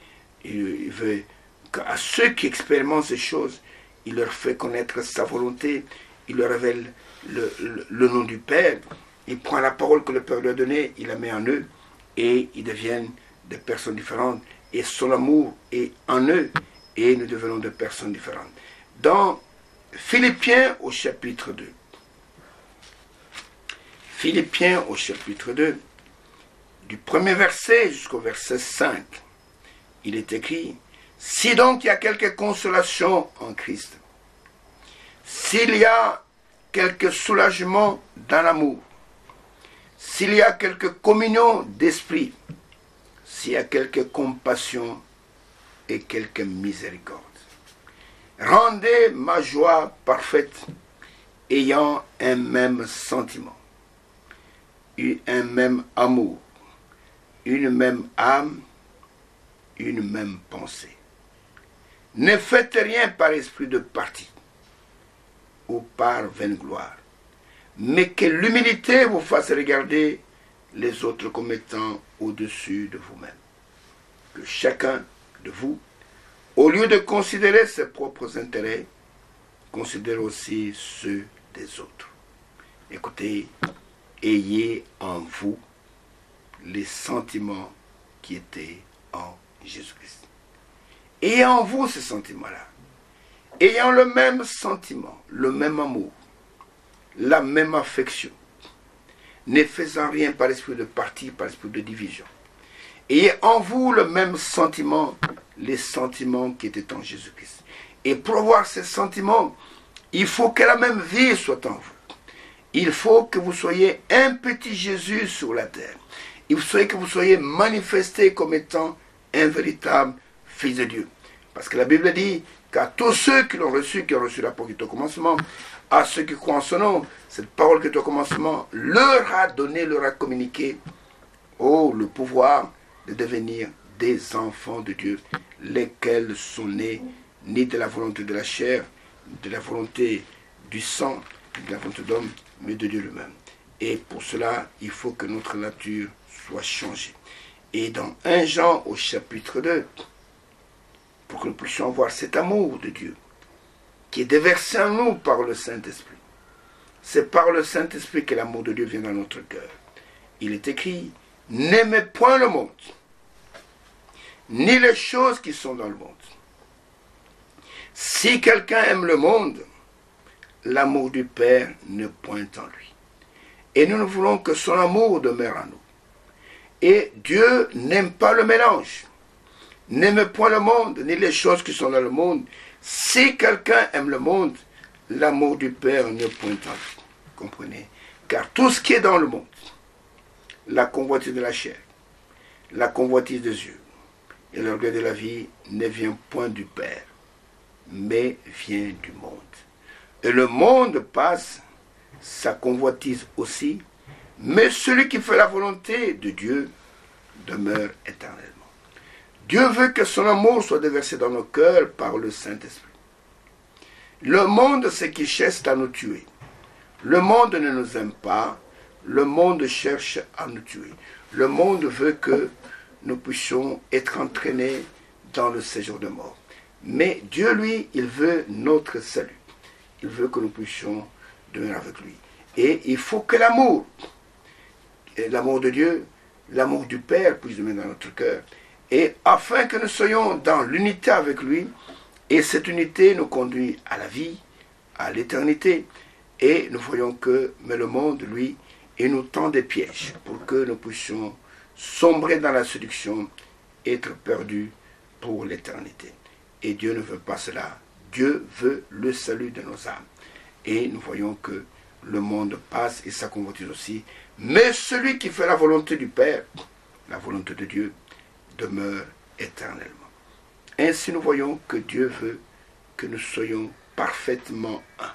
il veut qu'à ceux qui expérimentent ces choses, il leur fait connaître sa volonté, il leur révèle le nom du Père, il prend la parole que le Père lui a donnée, il la met en eux, et ils deviennent des personnes différentes, et son amour est en eux, et nous devenons des personnes différentes. Dans Philippiens au chapitre 2, Philippiens au chapitre 2, du premier verset jusqu'au verset 5, il est écrit, « Si donc il y a quelque consolation en Christ, s'il y a quelque soulagement dans l'amour, s'il y a quelque communion d'esprit, s'il y a quelque compassion et quelque miséricorde, rendez ma joie parfaite, ayant un même sentiment, un même amour, une même âme, une même pensée. Ne faites rien par esprit de parti ou par vaine gloire, mais que l'humilité vous fasse regarder les autres comme étant au-dessus de vous-même. Que chacun de vous, au lieu de considérer ses propres intérêts, considère aussi ceux des autres. Écoutez, ayez en vous les sentiments qui étaient en Jésus-Christ. Ayez en vous ces sentiments-là. Ayant le même sentiment, le même amour, la même affection, ne faisant rien par esprit de parti, par esprit de division. Ayez en vous le même sentiment, les sentiments qui étaient en Jésus-Christ. Et pour avoir ces sentiments, il faut que la même vie soit en vous. Il faut que vous soyez un petit Jésus sur la terre. Il faut que vous soyez manifesté comme étant un véritable Fils de Dieu. Parce que la Bible dit qu'à tous ceux qui l'ont reçu, qui ont reçu la parole qui est au commencement, à ceux qui croient en son nom, cette parole qui est au commencement leur a donné, leur a communiqué le pouvoir de devenir des enfants de Dieu, lesquels sont nés ni de la volonté de la chair, de la volonté du sang, de la volonté d'homme, mais de Dieu lui-même. Et pour cela, il faut que notre nature soit changée. Et dans 1 Jean au chapitre 2, pour que nous puissions voir cet amour de Dieu qui est déversé en nous par le Saint-Esprit. C'est par le Saint-Esprit que l'amour de Dieu vient dans notre cœur. Il est écrit, n'aimez point le monde, ni les choses qui sont dans le monde. Si quelqu'un aime le monde, l'amour du Père ne pointe en lui. Et nous ne voulons que son amour demeure en nous. Et Dieu n'aime pas le mélange. N'aime point le monde, ni les choses qui sont dans le monde. Si quelqu'un aime le monde, l'amour du Père ne pointe en lui. Comprenez? Car tout ce qui est dans le monde, la convoitise de la chair, la convoitise des yeux et l'orgueil de la vie ne vient point du Père, mais vient du monde. Et le monde passe, sa convoitise aussi, mais celui qui fait la volonté de Dieu demeure éternellement. Dieu veut que son amour soit déversé dans nos cœurs par le Saint-Esprit. Le monde, c'est qui cherche à nous tuer. Le monde ne nous aime pas. Le monde cherche à nous tuer. Le monde veut que nous puissions être entraînés dans le séjour de mort. Mais Dieu, lui, il veut notre salut. Il veut que nous puissions demeurer avec lui. Et il faut que l'amour de Dieu, l'amour du Père puisse demeurer dans notre cœur. Et afin que nous soyons dans l'unité avec lui, et cette unité nous conduit à la vie, à l'éternité. Et nous voyons que, mais le monde, lui, il nous tend des pièges pour que nous puissions sombrer dans la séduction, être perdus pour l'éternité. Et Dieu ne veut pas cela. Dieu veut le salut de nos âmes. Et nous voyons que le monde passe et sa convoitise aussi. Mais celui qui fait la volonté du Père, la volonté de Dieu, demeure éternellement. Ainsi nous voyons que Dieu veut que nous soyons parfaitement un.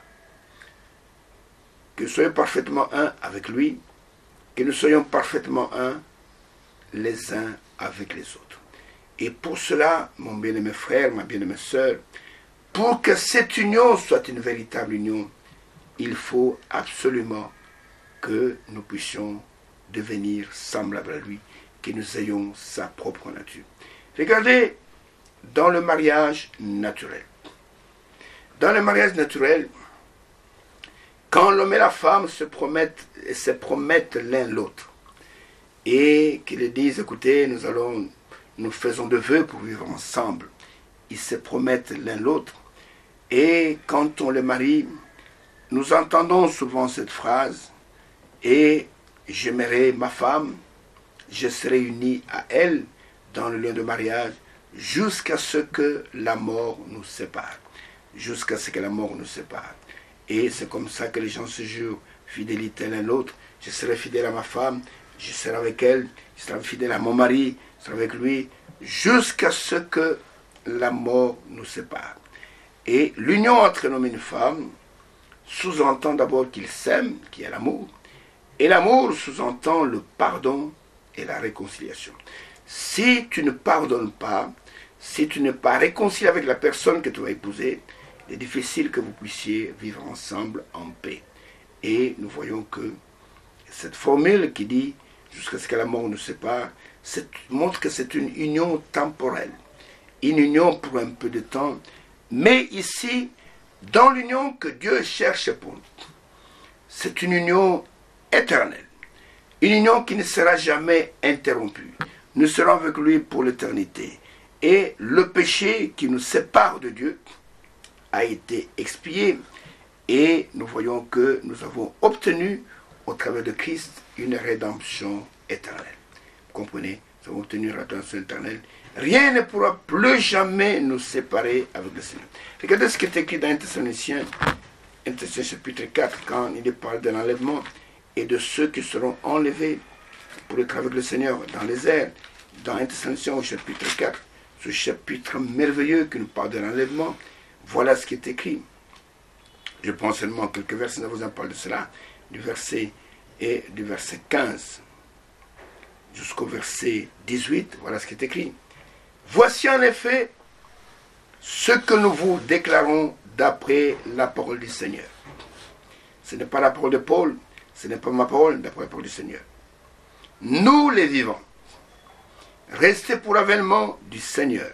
Que nous soyons parfaitement un avec lui, que nous soyons parfaitement un les uns avec les autres. Et pour cela, mon bien-aimé frère, ma bien-aimée sœur, pour que cette union soit une véritable union, il faut absolument que nous puissions devenir semblables à lui, que nous ayons sa propre nature. Regardez, dans le mariage naturel. Dans le mariage naturel, quand l'homme et la femme se promettent l'un l'autre, et qu'ils disent, écoutez, nous faisons de vœux pour vivre ensemble, ils se promettent l'un l'autre, et quand on les marie, nous entendons souvent cette phrase, et j'aimerai ma femme, je serai uni à elle dans le lien de mariage jusqu'à ce que la mort nous sépare. Jusqu'à ce que la mort nous sépare. Et c'est comme ça que les gens se jurent fidélité l'un à l'autre. Je serai fidèle à ma femme, je serai avec elle, je serai fidèle à mon mari, je serai avec lui, jusqu'à ce que la mort nous sépare. Et l'union entre un homme et une femme sous-entend d'abord qu'ils s'aiment, qu'il y a l'amour. Et l'amour sous-entend le pardon et la réconciliation. Si tu ne pardonnes pas, si tu n'es pas réconcilié avec la personne que tu vas épouser, il est difficile que vous puissiez vivre ensemble en paix. Et nous voyons que cette formule qui dit jusqu'à ce que la mort nous sépare, montre que c'est une union temporelle, une union pour un peu de temps, mais ici, dans l'union que Dieu cherche pour nous, c'est une union éternelle, une union qui ne sera jamais interrompue. Nous serons avec lui pour l'éternité. Et le péché qui nous sépare de Dieu a été expié, et nous voyons que nous avons obtenu au travers de Christ une rédemption éternelle. Vous comprenez? Nous avons obtenu une rédemption éternelle. Rien ne pourra plus jamais nous séparer avec le Seigneur. Regardez ce qui est écrit dans 1 Thessaloniciens chapitre 4, quand il parle de l'enlèvement et de ceux qui seront enlevés pour être avec le Seigneur dans les airs. Dans 1 Thessaloniciens au chapitre 4, ce chapitre merveilleux qui nous parle de l'enlèvement, voilà ce qui est écrit. Je prends seulement quelques versets, nous vous en parle de cela, du verset 15 jusqu'au verset 18, voilà ce qui est écrit. Voici en effet ce que nous vous déclarons d'après la parole du Seigneur. Ce n'est pas la parole de Paul, ce n'est pas ma parole, d'après la parole du Seigneur. Nous les vivants, restés pour l'avènement du Seigneur,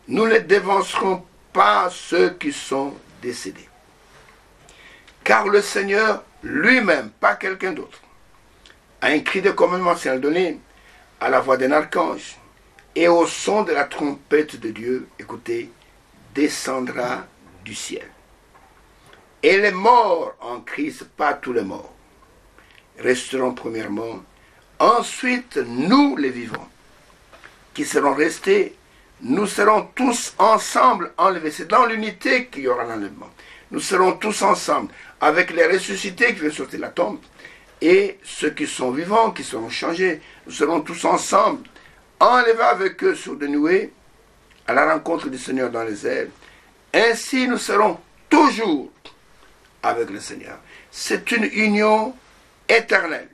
nous ne dévancerons pas ceux qui sont décédés. Car le Seigneur lui-même, pas quelqu'un d'autre, a un cri de commandement donné à la voix d'un archange et au son de la trompette de Dieu, écoutez, descendra du ciel. Et les morts en Christ, pas tous les morts, resteront premièrement. Ensuite, nous les vivants, qui serons restés, nous serons tous ensemble enlevés. C'est dans l'unité qu'il y aura l'enlèvement. Nous serons tous ensemble, avec les ressuscités qui viennent sortir de la tombe, et ceux qui sont vivants, qui seront changés. Nous serons tous ensemble, enlevés avec eux sur des nuées, à la rencontre du Seigneur dans les airs. Ainsi, nous serons toujours avec le Seigneur. C'est une union éternelle.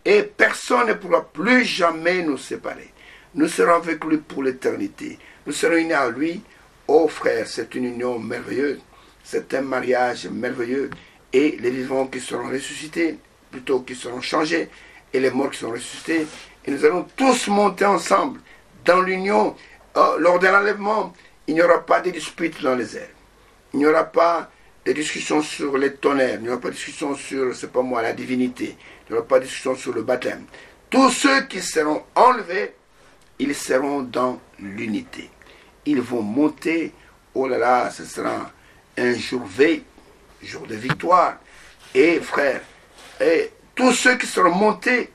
Et personne ne pourra plus jamais nous séparer. Nous serons avec lui pour l'éternité. Nous serons unis à lui. Oh frère, c'est une union merveilleuse. C'est un mariage merveilleux. Et les vivants qui seront ressuscités, plutôt qui seront changés, et les morts qui seront ressuscités. Et nous allons tous monter ensemble dans l'union. Lors de l'enlèvement, il n'y aura pas de disputes dans les airs. Il n'y aura pas de discussions sur les tonnerres. Il n'y aura pas de discussions sur, c'est pas moi, la divinité. Il n'y aura pas de discussion sur le baptême. Tous ceux qui seront enlevés, ils seront dans l'unité. Ils vont monter, oh là là, ce sera un jour V, jour de victoire. Et frères, et tous ceux qui seront montés,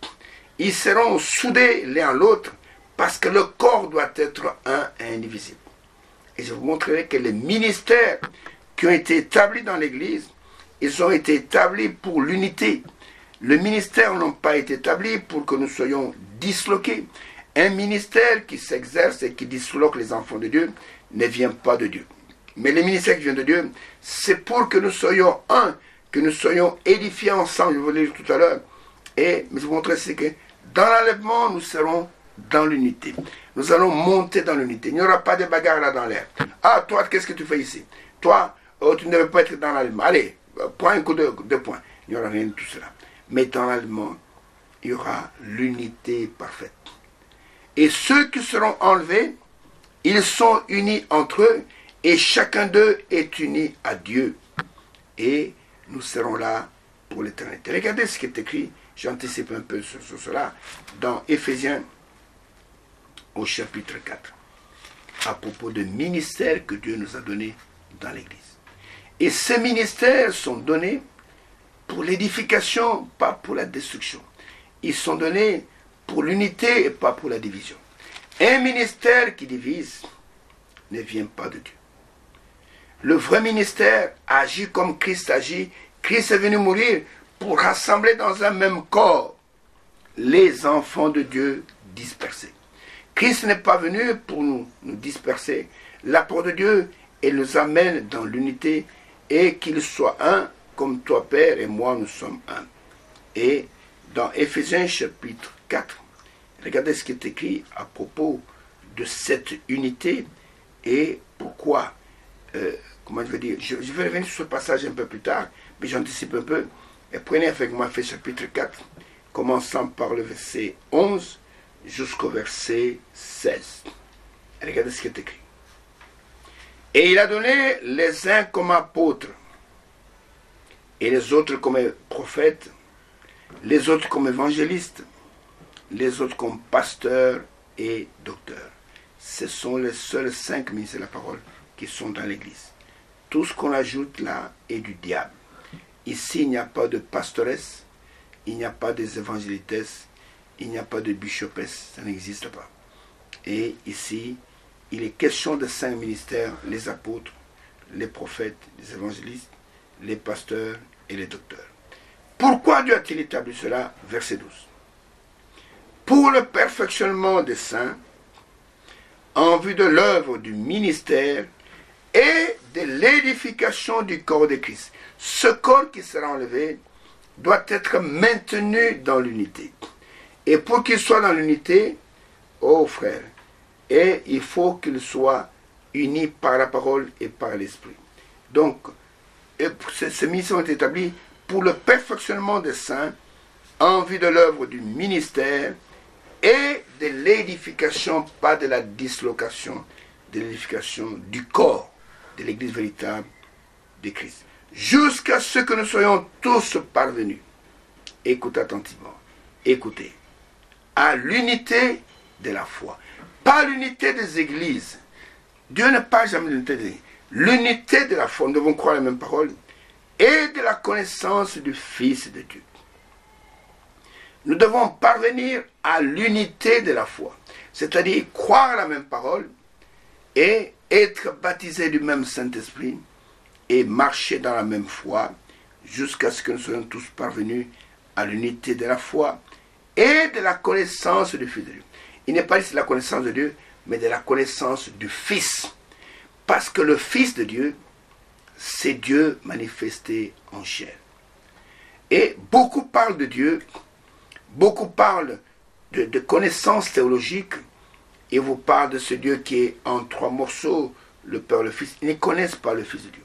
ils seront soudés l'un à l'autre, parce que le corps doit être un et indivisible. Et je vous montrerai que les ministères qui ont été établis dans l'Église, ils ont été établis pour l'unité. Le ministère n'a pas été établi pour que nous soyons disloqués. Un ministère qui s'exerce et qui disloque les enfants de Dieu ne vient pas de Dieu. Mais le ministère qui vient de Dieu, c'est pour que nous soyons un, que nous soyons édifiés ensemble, je vous l'ai dit tout à l'heure. Et je vous montrer c'est que dans l'enlèvement, nous serons dans l'unité. Nous allons monter dans l'unité. Il n'y aura pas de bagarre là dans l'air. Ah, toi, qu'est-ce que tu fais ici? Toi, tu ne devais pas être dans l'enlèvement. Allez, prends un coup de poing. Il n'y aura rien de tout cela. Mais dans l'enlèvement, il y aura l'unité parfaite. Et ceux qui seront enlevés, ils sont unis entre eux, et chacun d'eux est uni à Dieu. Et nous serons là pour l'éternité. Regardez ce qui est écrit, j'anticipe un peu sur cela, dans Éphésiens au chapitre 4, à propos de ministères que Dieu nous a donnés dans l'Église. Et ces ministères sont donnés pour l'édification, pas pour la destruction. Ils sont donnés pour l'unité et pas pour la division. Un ministère qui divise ne vient pas de Dieu. Le vrai ministère agit comme Christ agit. Christ est venu mourir pour rassembler dans un même corps les enfants de Dieu dispersés. Christ n'est pas venu pour nous disperser. L'apôtre de Dieu, il nous amène dans l'unité et qu'il soit un, comme toi, Père, et moi, nous sommes un. Et dans Éphésiens chapitre 4, regardez ce qui est écrit à propos de cette unité et pourquoi, comment je vais dire, je vais revenir sur ce passage un peu plus tard, mais j'anticipe un peu. Et prenez avec moi Éphésiens chapitre 4, commençant par le verset 11 jusqu'au verset 16. Et regardez ce qui est écrit. Et il a donné les uns comme apôtres, et les autres comme prophètes, les autres comme évangélistes, les autres comme pasteurs et docteurs. Ce sont les seuls 5 ministères de la parole qui sont dans l'Église. Tout ce qu'on ajoute là est du diable. Ici, il n'y a pas de pastoresse, il n'y a pas des évangélites, il n'y a pas de bishopesse, ça n'existe pas. Et ici, il est question de 5 ministères, les apôtres, les prophètes, les évangélistes, les pasteurs et les docteurs. Pourquoi Dieu a-t-il établi cela? Verset 12. Pour le perfectionnement des saints, en vue de l'œuvre du ministère et de l'édification du corps de Christ. Ce corps qui sera enlevé doit être maintenu dans l'unité. Et pour qu'il soit dans l'unité, oh frère, et il faut qu'il soit uni par la parole et par l'esprit. Donc, ces missions sont établies pour le perfectionnement des saints en vue de l'œuvre du ministère et de l'édification, pas de la dislocation, de l'édification du corps de l'Église véritable de Christ. Jusqu'à ce que nous soyons tous parvenus, écoutez attentivement, écoutez, à l'unité de la foi. Pas l'unité des églises. Dieu ne parle jamais de l'unité des églises. L'unité de la foi, nous devons croire la même parole, et de la connaissance du Fils de Dieu. Nous devons parvenir à l'unité de la foi, c'est-à-dire croire la même parole et être baptisés du même Saint-Esprit et marcher dans la même foi jusqu'à ce que nous soyons tous parvenus à l'unité de la foi et de la connaissance du Fils de Dieu. Il n'est pas ici de la connaissance de Dieu, mais de la connaissance du Fils. Parce que le Fils de Dieu, c'est Dieu manifesté en chair. Et beaucoup parlent de Dieu, beaucoup parlent de connaissances théologiques, et vous parlent de ce Dieu qui est en 3 morceaux, le Père, le Fils. Ils ne connaissent pas le Fils de Dieu.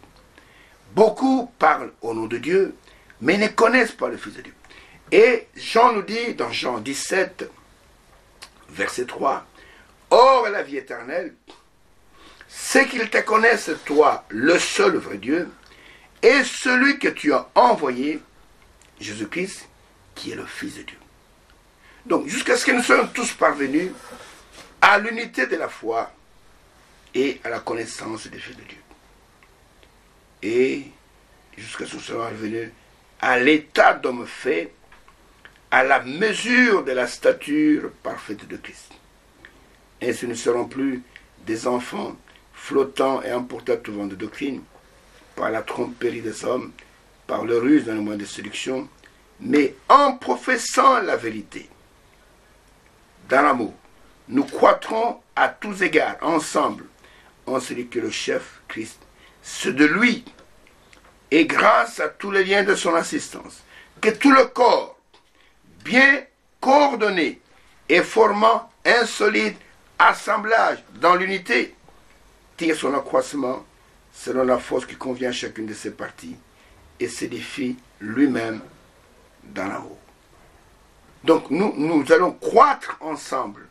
Beaucoup parlent au nom de Dieu, mais ne connaissent pas le Fils de Dieu. Et Jean nous dit dans Jean 17, verset 3, « Or la vie éternelle, c'est qu'ils te connaissent, toi, le seul vrai Dieu, et celui que tu as envoyé, Jésus-Christ, qui est le Fils de Dieu. » Donc, jusqu'à ce que nous soyons tous parvenus à l'unité de la foi et à la connaissance du Fils de Dieu. Et jusqu'à ce que nous soyons parvenus à l'état d'homme fait, à la mesure de la stature parfaite de Christ. Ainsi nous ne serons plus des enfants flottant et emportés à tout vent de doctrine, par la tromperie des hommes, par le ruse dans le moyen de séduction, mais en professant la vérité. Dans l'amour, nous croîtrons à tous égards, ensemble, en celui que le chef, Christ, c'est de lui, et grâce à tous les liens de son assistance, que tout le corps, bien coordonné et formant un solide assemblage dans l'unité, tire son accroissement selon la force qui convient à chacune de ses parties et s'édifie lui-même dans la haut. Donc nous allons croître ensemble,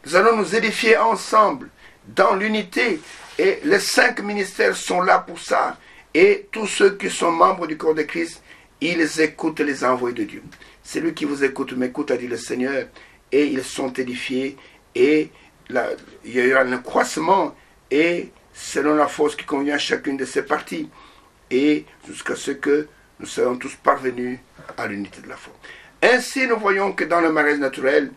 nous allons nous édifier ensemble dans l'unité et les 5 ministères sont là pour ça et tous ceux qui sont membres du corps de Christ, ils écoutent les envoyés de Dieu. Celui qui vous écoute m'écoute, a dit le Seigneur, et ils sont édifiés et il y aura un accroissement et selon la force qui convient à chacune de ces parties et jusqu'à ce que nous soyons tous parvenus à l'unité de la foi. Ainsi, nous voyons que dans le mariage naturel,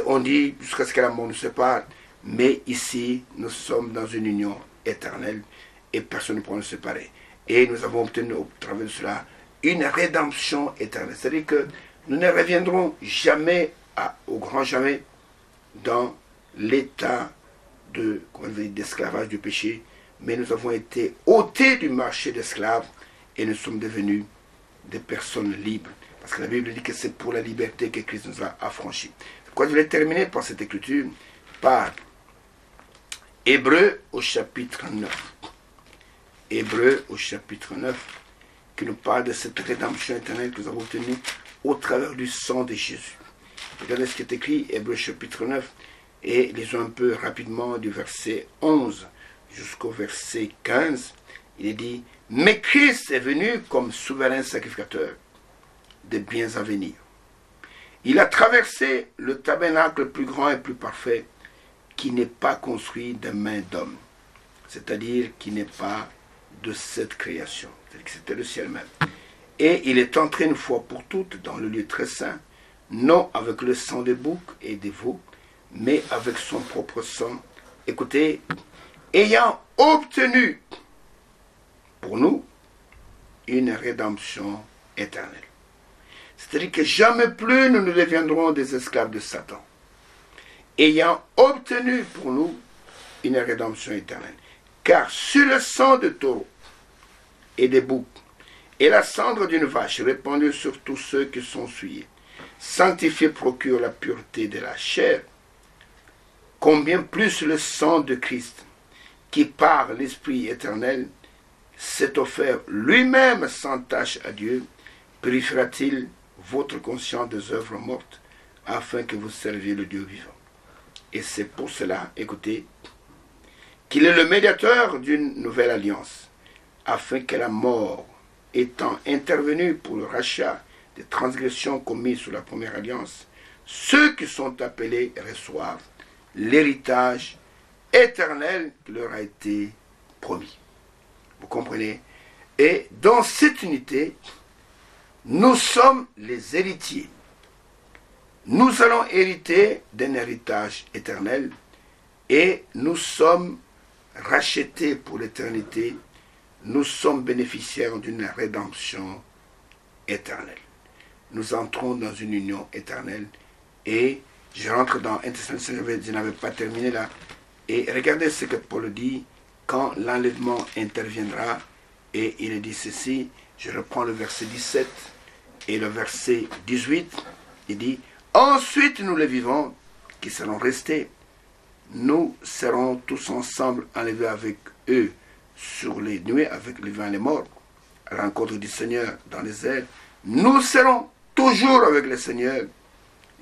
on dit jusqu'à ce que la mort nous sépare, mais ici, nous sommes dans une union éternelle et personne ne pourra nous séparer. Et nous avons obtenu au travers de cela une rédemption éternelle. C'est-à-dire que nous ne reviendrons jamais, au grand jamais, dans l'état d'esclavage du péché, mais nous avons été ôtés du marché d'esclaves et nous sommes devenus des personnes libres. Parce que la Bible dit que c'est pour la liberté que Christ nous a affranchis. Je voulais terminer par cette écriture, par Hébreux au chapitre 9. Hébreux au chapitre 9, qui nous parle de cette rédemption éternelle que nous avons obtenue au travers du sang de Jésus. Regardez ce qui est écrit, Hébreux chapitre 9, et lisons un peu rapidement du verset 11 jusqu'au verset 15. Il est dit, « Mais Christ est venu comme souverain sacrificateur des biens à venir. Il a traversé le tabernacle plus grand et plus parfait qui n'est pas construit de main d'homme, c'est-à-dire qui n'est pas de cette création, c'est-à-dire que c'était le ciel même. Et il est entré une fois pour toutes dans le lieu très saint, non avec le sang des boucs et des veaux, mais avec son propre sang. Écoutez, ayant obtenu pour nous une rédemption éternelle. C'est-à-dire que jamais plus nous ne deviendrons des esclaves de Satan. Ayant obtenu pour nous une rédemption éternelle. Car sur le sang de taureau et des boucs et la cendre d'une vache répandue sur tous ceux qui sont souillés, sanctifié procure la pureté de la chair, combien plus le sang de Christ, qui par l'Esprit éternel s'est offert lui-même sans tache à Dieu, purifiera-t-il votre conscience des œuvres mortes, afin que vous serviez le Dieu vivant. Et c'est pour cela, écoutez, qu'il est le médiateur d'une nouvelle alliance, afin que la mort, étant intervenue pour le rachat des transgressions commises sous la première alliance, ceux qui sont appelés reçoivent l'héritage éternel qui leur a été promis. Vous comprenez? Et dans cette unité, nous sommes les héritiers. Nous allons hériter d'un héritage éternel et nous sommes rachetés pour l'éternité. Nous sommes bénéficiaires d'une rédemption éternelle. Nous entrons dans une union éternelle et je rentre dans 1 Thessaloniciens, je n'avais pas terminé là. Et regardez ce que Paul dit quand l'enlèvement interviendra. Et il dit ceci, je reprends le verset 17 et le verset 18. Il dit, ensuite nous les vivants qui seront restés, nous serons tous ensemble enlevés avec eux sur les nuées, avec les vivants et les morts, à la rencontre du Seigneur dans les airs. Nous serons toujours avec le Seigneur.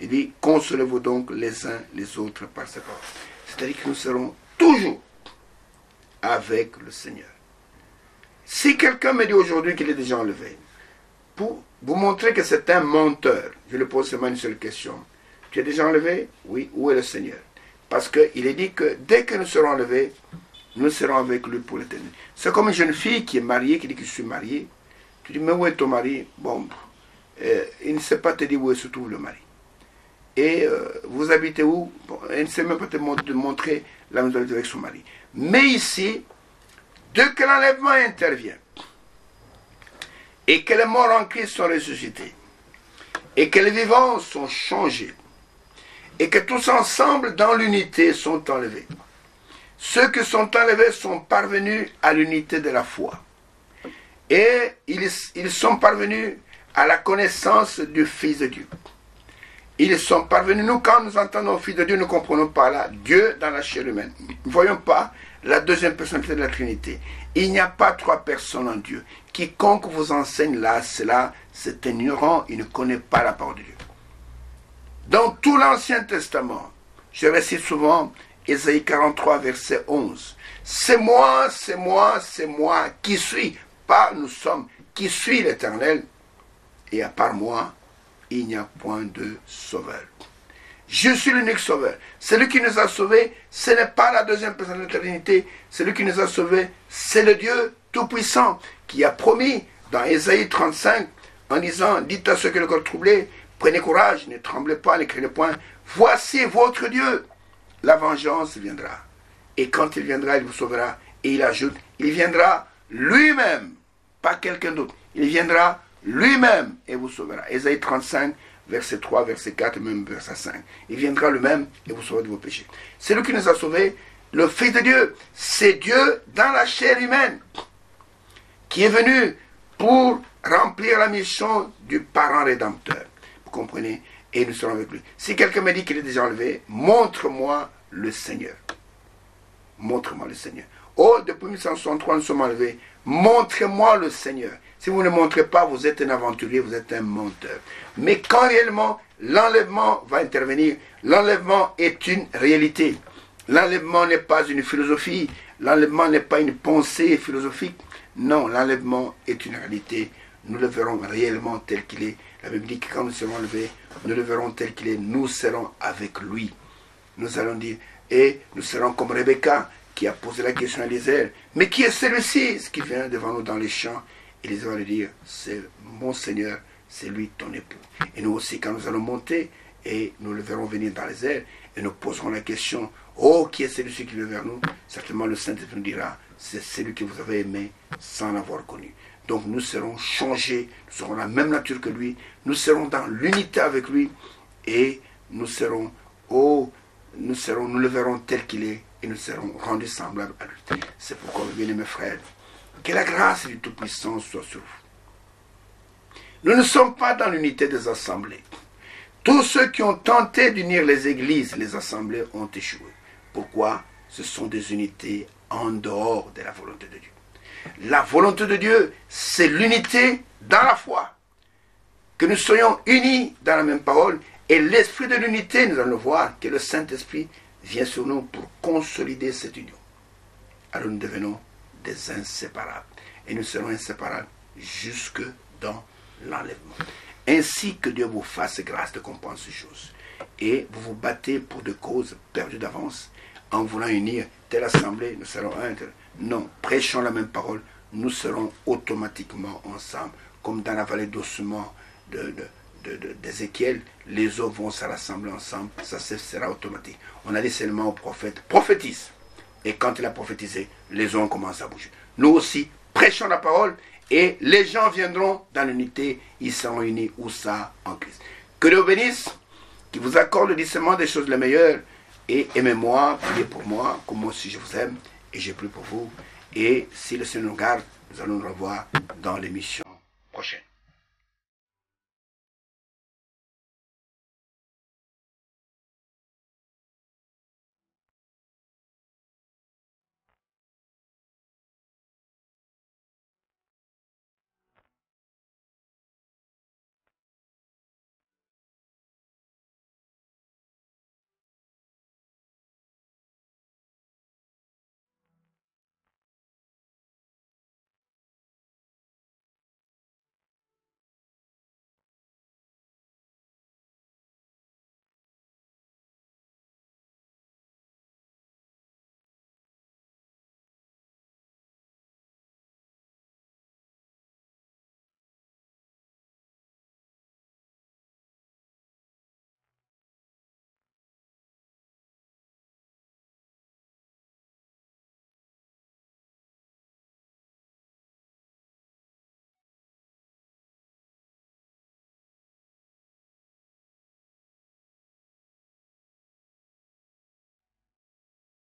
Il dit, consolez-vous donc les uns les autres par cette parole. C'est-à-dire que nous serons toujours avec le Seigneur. Si quelqu'un me dit aujourd'hui qu'il est déjà enlevé, pour vous montrer que c'est un menteur, je lui pose seulement une seule question. Tu es déjà enlevé? Oui. Où est le Seigneur? Parce qu'il est dit que dès que nous serons enlevés, nous serons avec lui pour l'éternité. C'est comme une jeune fille qui est mariée, qui dit que je suis mariée. Tu dis, mais où est ton mari? Bon, il ne sait pas te dire où se trouve le mari. Et vous habitez où? Bon, elle ne sait même pas te montrer la maison avec son mari. Mais ici, dès que l'enlèvement intervient, et que les morts en Christ sont ressuscités, et que les vivants sont changés, et que tous ensemble dans l'unité sont enlevés, ceux qui sont enlevés sont parvenus à l'unité de la foi. Et ils sont parvenus à la connaissance du Fils de Dieu. Ils sont parvenus, nous quand nous entendons le Fils de Dieu, nous comprenons par là Dieu dans la chair humaine. Ne voyons pas la deuxième personnalité de la Trinité. Il n'y a pas trois personnes en Dieu. Quiconque vous enseigne là, cela, c'est ignorant, il ne connaît pas la parole de Dieu. Dans tout l'Ancien Testament, je récite souvent Ésaïe 43, verset 11. C'est moi, c'est moi, c'est moi qui suis, pas nous sommes, qui suis l'Éternel, et à part moi, il n'y a point de sauveur. Je suis l'unique sauveur. Celui qui nous a sauvés, ce n'est pas la deuxième personne de la Trinité. Celui qui nous a sauvés, c'est le Dieu Tout-Puissant qui a promis dans Ésaïe 35 en disant, dites à ceux qui ont le corps troublé, prenez courage, ne tremblez pas, ne craignez point. Voici votre Dieu. La vengeance viendra. Et quand il viendra, il vous sauvera. Et il ajoute, il viendra lui-même, pas quelqu'un d'autre. Il viendra lui-même et vous sauvera. Ésaïe 35, verset 3, verset 4, même verset 5. Il viendra lui-même et vous sauvera de vos péchés. C'est lui qui nous a sauvés. Le Fils de Dieu, c'est Dieu dans la chair humaine qui est venu pour remplir la mission du parent rédempteur. Vous comprenez? Et nous serons avec lui. Si quelqu'un me dit qu'il est déjà enlevé, montre-moi le Seigneur. Montre-moi le Seigneur. Oh, depuis 1963, nous sommes enlevés. Montrez-moi le Seigneur. Si vous ne montrez pas, vous êtes un aventurier, vous êtes un menteur. Mais quand réellement l'enlèvement va intervenir, l'enlèvement est une réalité. L'enlèvement n'est pas une philosophie. L'enlèvement n'est pas une pensée philosophique. Non, l'enlèvement est une réalité. Nous le verrons réellement tel qu'il est. La Bible dit que quand nous serons enlevés, nous le verrons tel qu'il est. Nous serons avec lui. Nous allons dire, et nous serons comme Rebecca qui a posé la question à Élisée. Mais qui est celui-ci? Ce qui vient devant nous dans les champs. Élisée va lui dire, c'est mon Seigneur, c'est lui ton époux. Et nous aussi, quand nous allons monter, et nous le verrons venir dans les airs, et nous poserons la question, oh, qui est celui-ci qui vient vers nous? Certainement le Saint-Esprit nous dira, c'est celui que vous avez aimé sans l'avoir connu. Donc nous serons changés, nous serons la même nature que lui, nous serons dans l'unité avec lui, et nous serons, nous le verrons tel qu'il est, et nous serons rendus semblables à lui. C'est pourquoi, bien aimés frères, que la grâce du Tout-Puissant soit sur vous. Nous ne sommes pas dans l'unité des assemblées. Tous ceux qui ont tenté d'unir les églises, les assemblées, ont échoué. Pourquoi? Ce sont des unités en dehors de la volonté de Dieu. La volonté de Dieu, c'est l'unité dans la foi. Que nous soyons unis dans la même parole. Et l'esprit de l'unité, nous allons voir que le Saint-Esprit vient sur nous pour consolider cette union. Alors nous devenons des inséparables. Et nous serons inséparables jusque dans l'enlèvement. Ainsi que Dieu vous fasse grâce de comprendre ces choses. Et vous vous battez pour des causes perdues d'avance en voulant unir telle assemblée, nous serons un. Non, prêchons la même parole, nous serons automatiquement ensemble. Comme dans la vallée d'ossement d'Ézéchiel, les eaux vont se rassembler ensemble, ça sera automatique. On a dit seulement au prophète, prophétise. Et quand il a prophétisé, les eaux commencent à bouger. Nous aussi, prêchons la parole et les gens viendront dans l'unité, ils seront unis où ça en Christ. Que Dieu bénisse, qu'il vous accorde le discernement des choses les meilleures et aimez-moi, priez pour moi, comme moi aussi je vous aime et j'ai pris pour vous. Et si le Seigneur nous garde, nous allons nous revoir dans l'émission.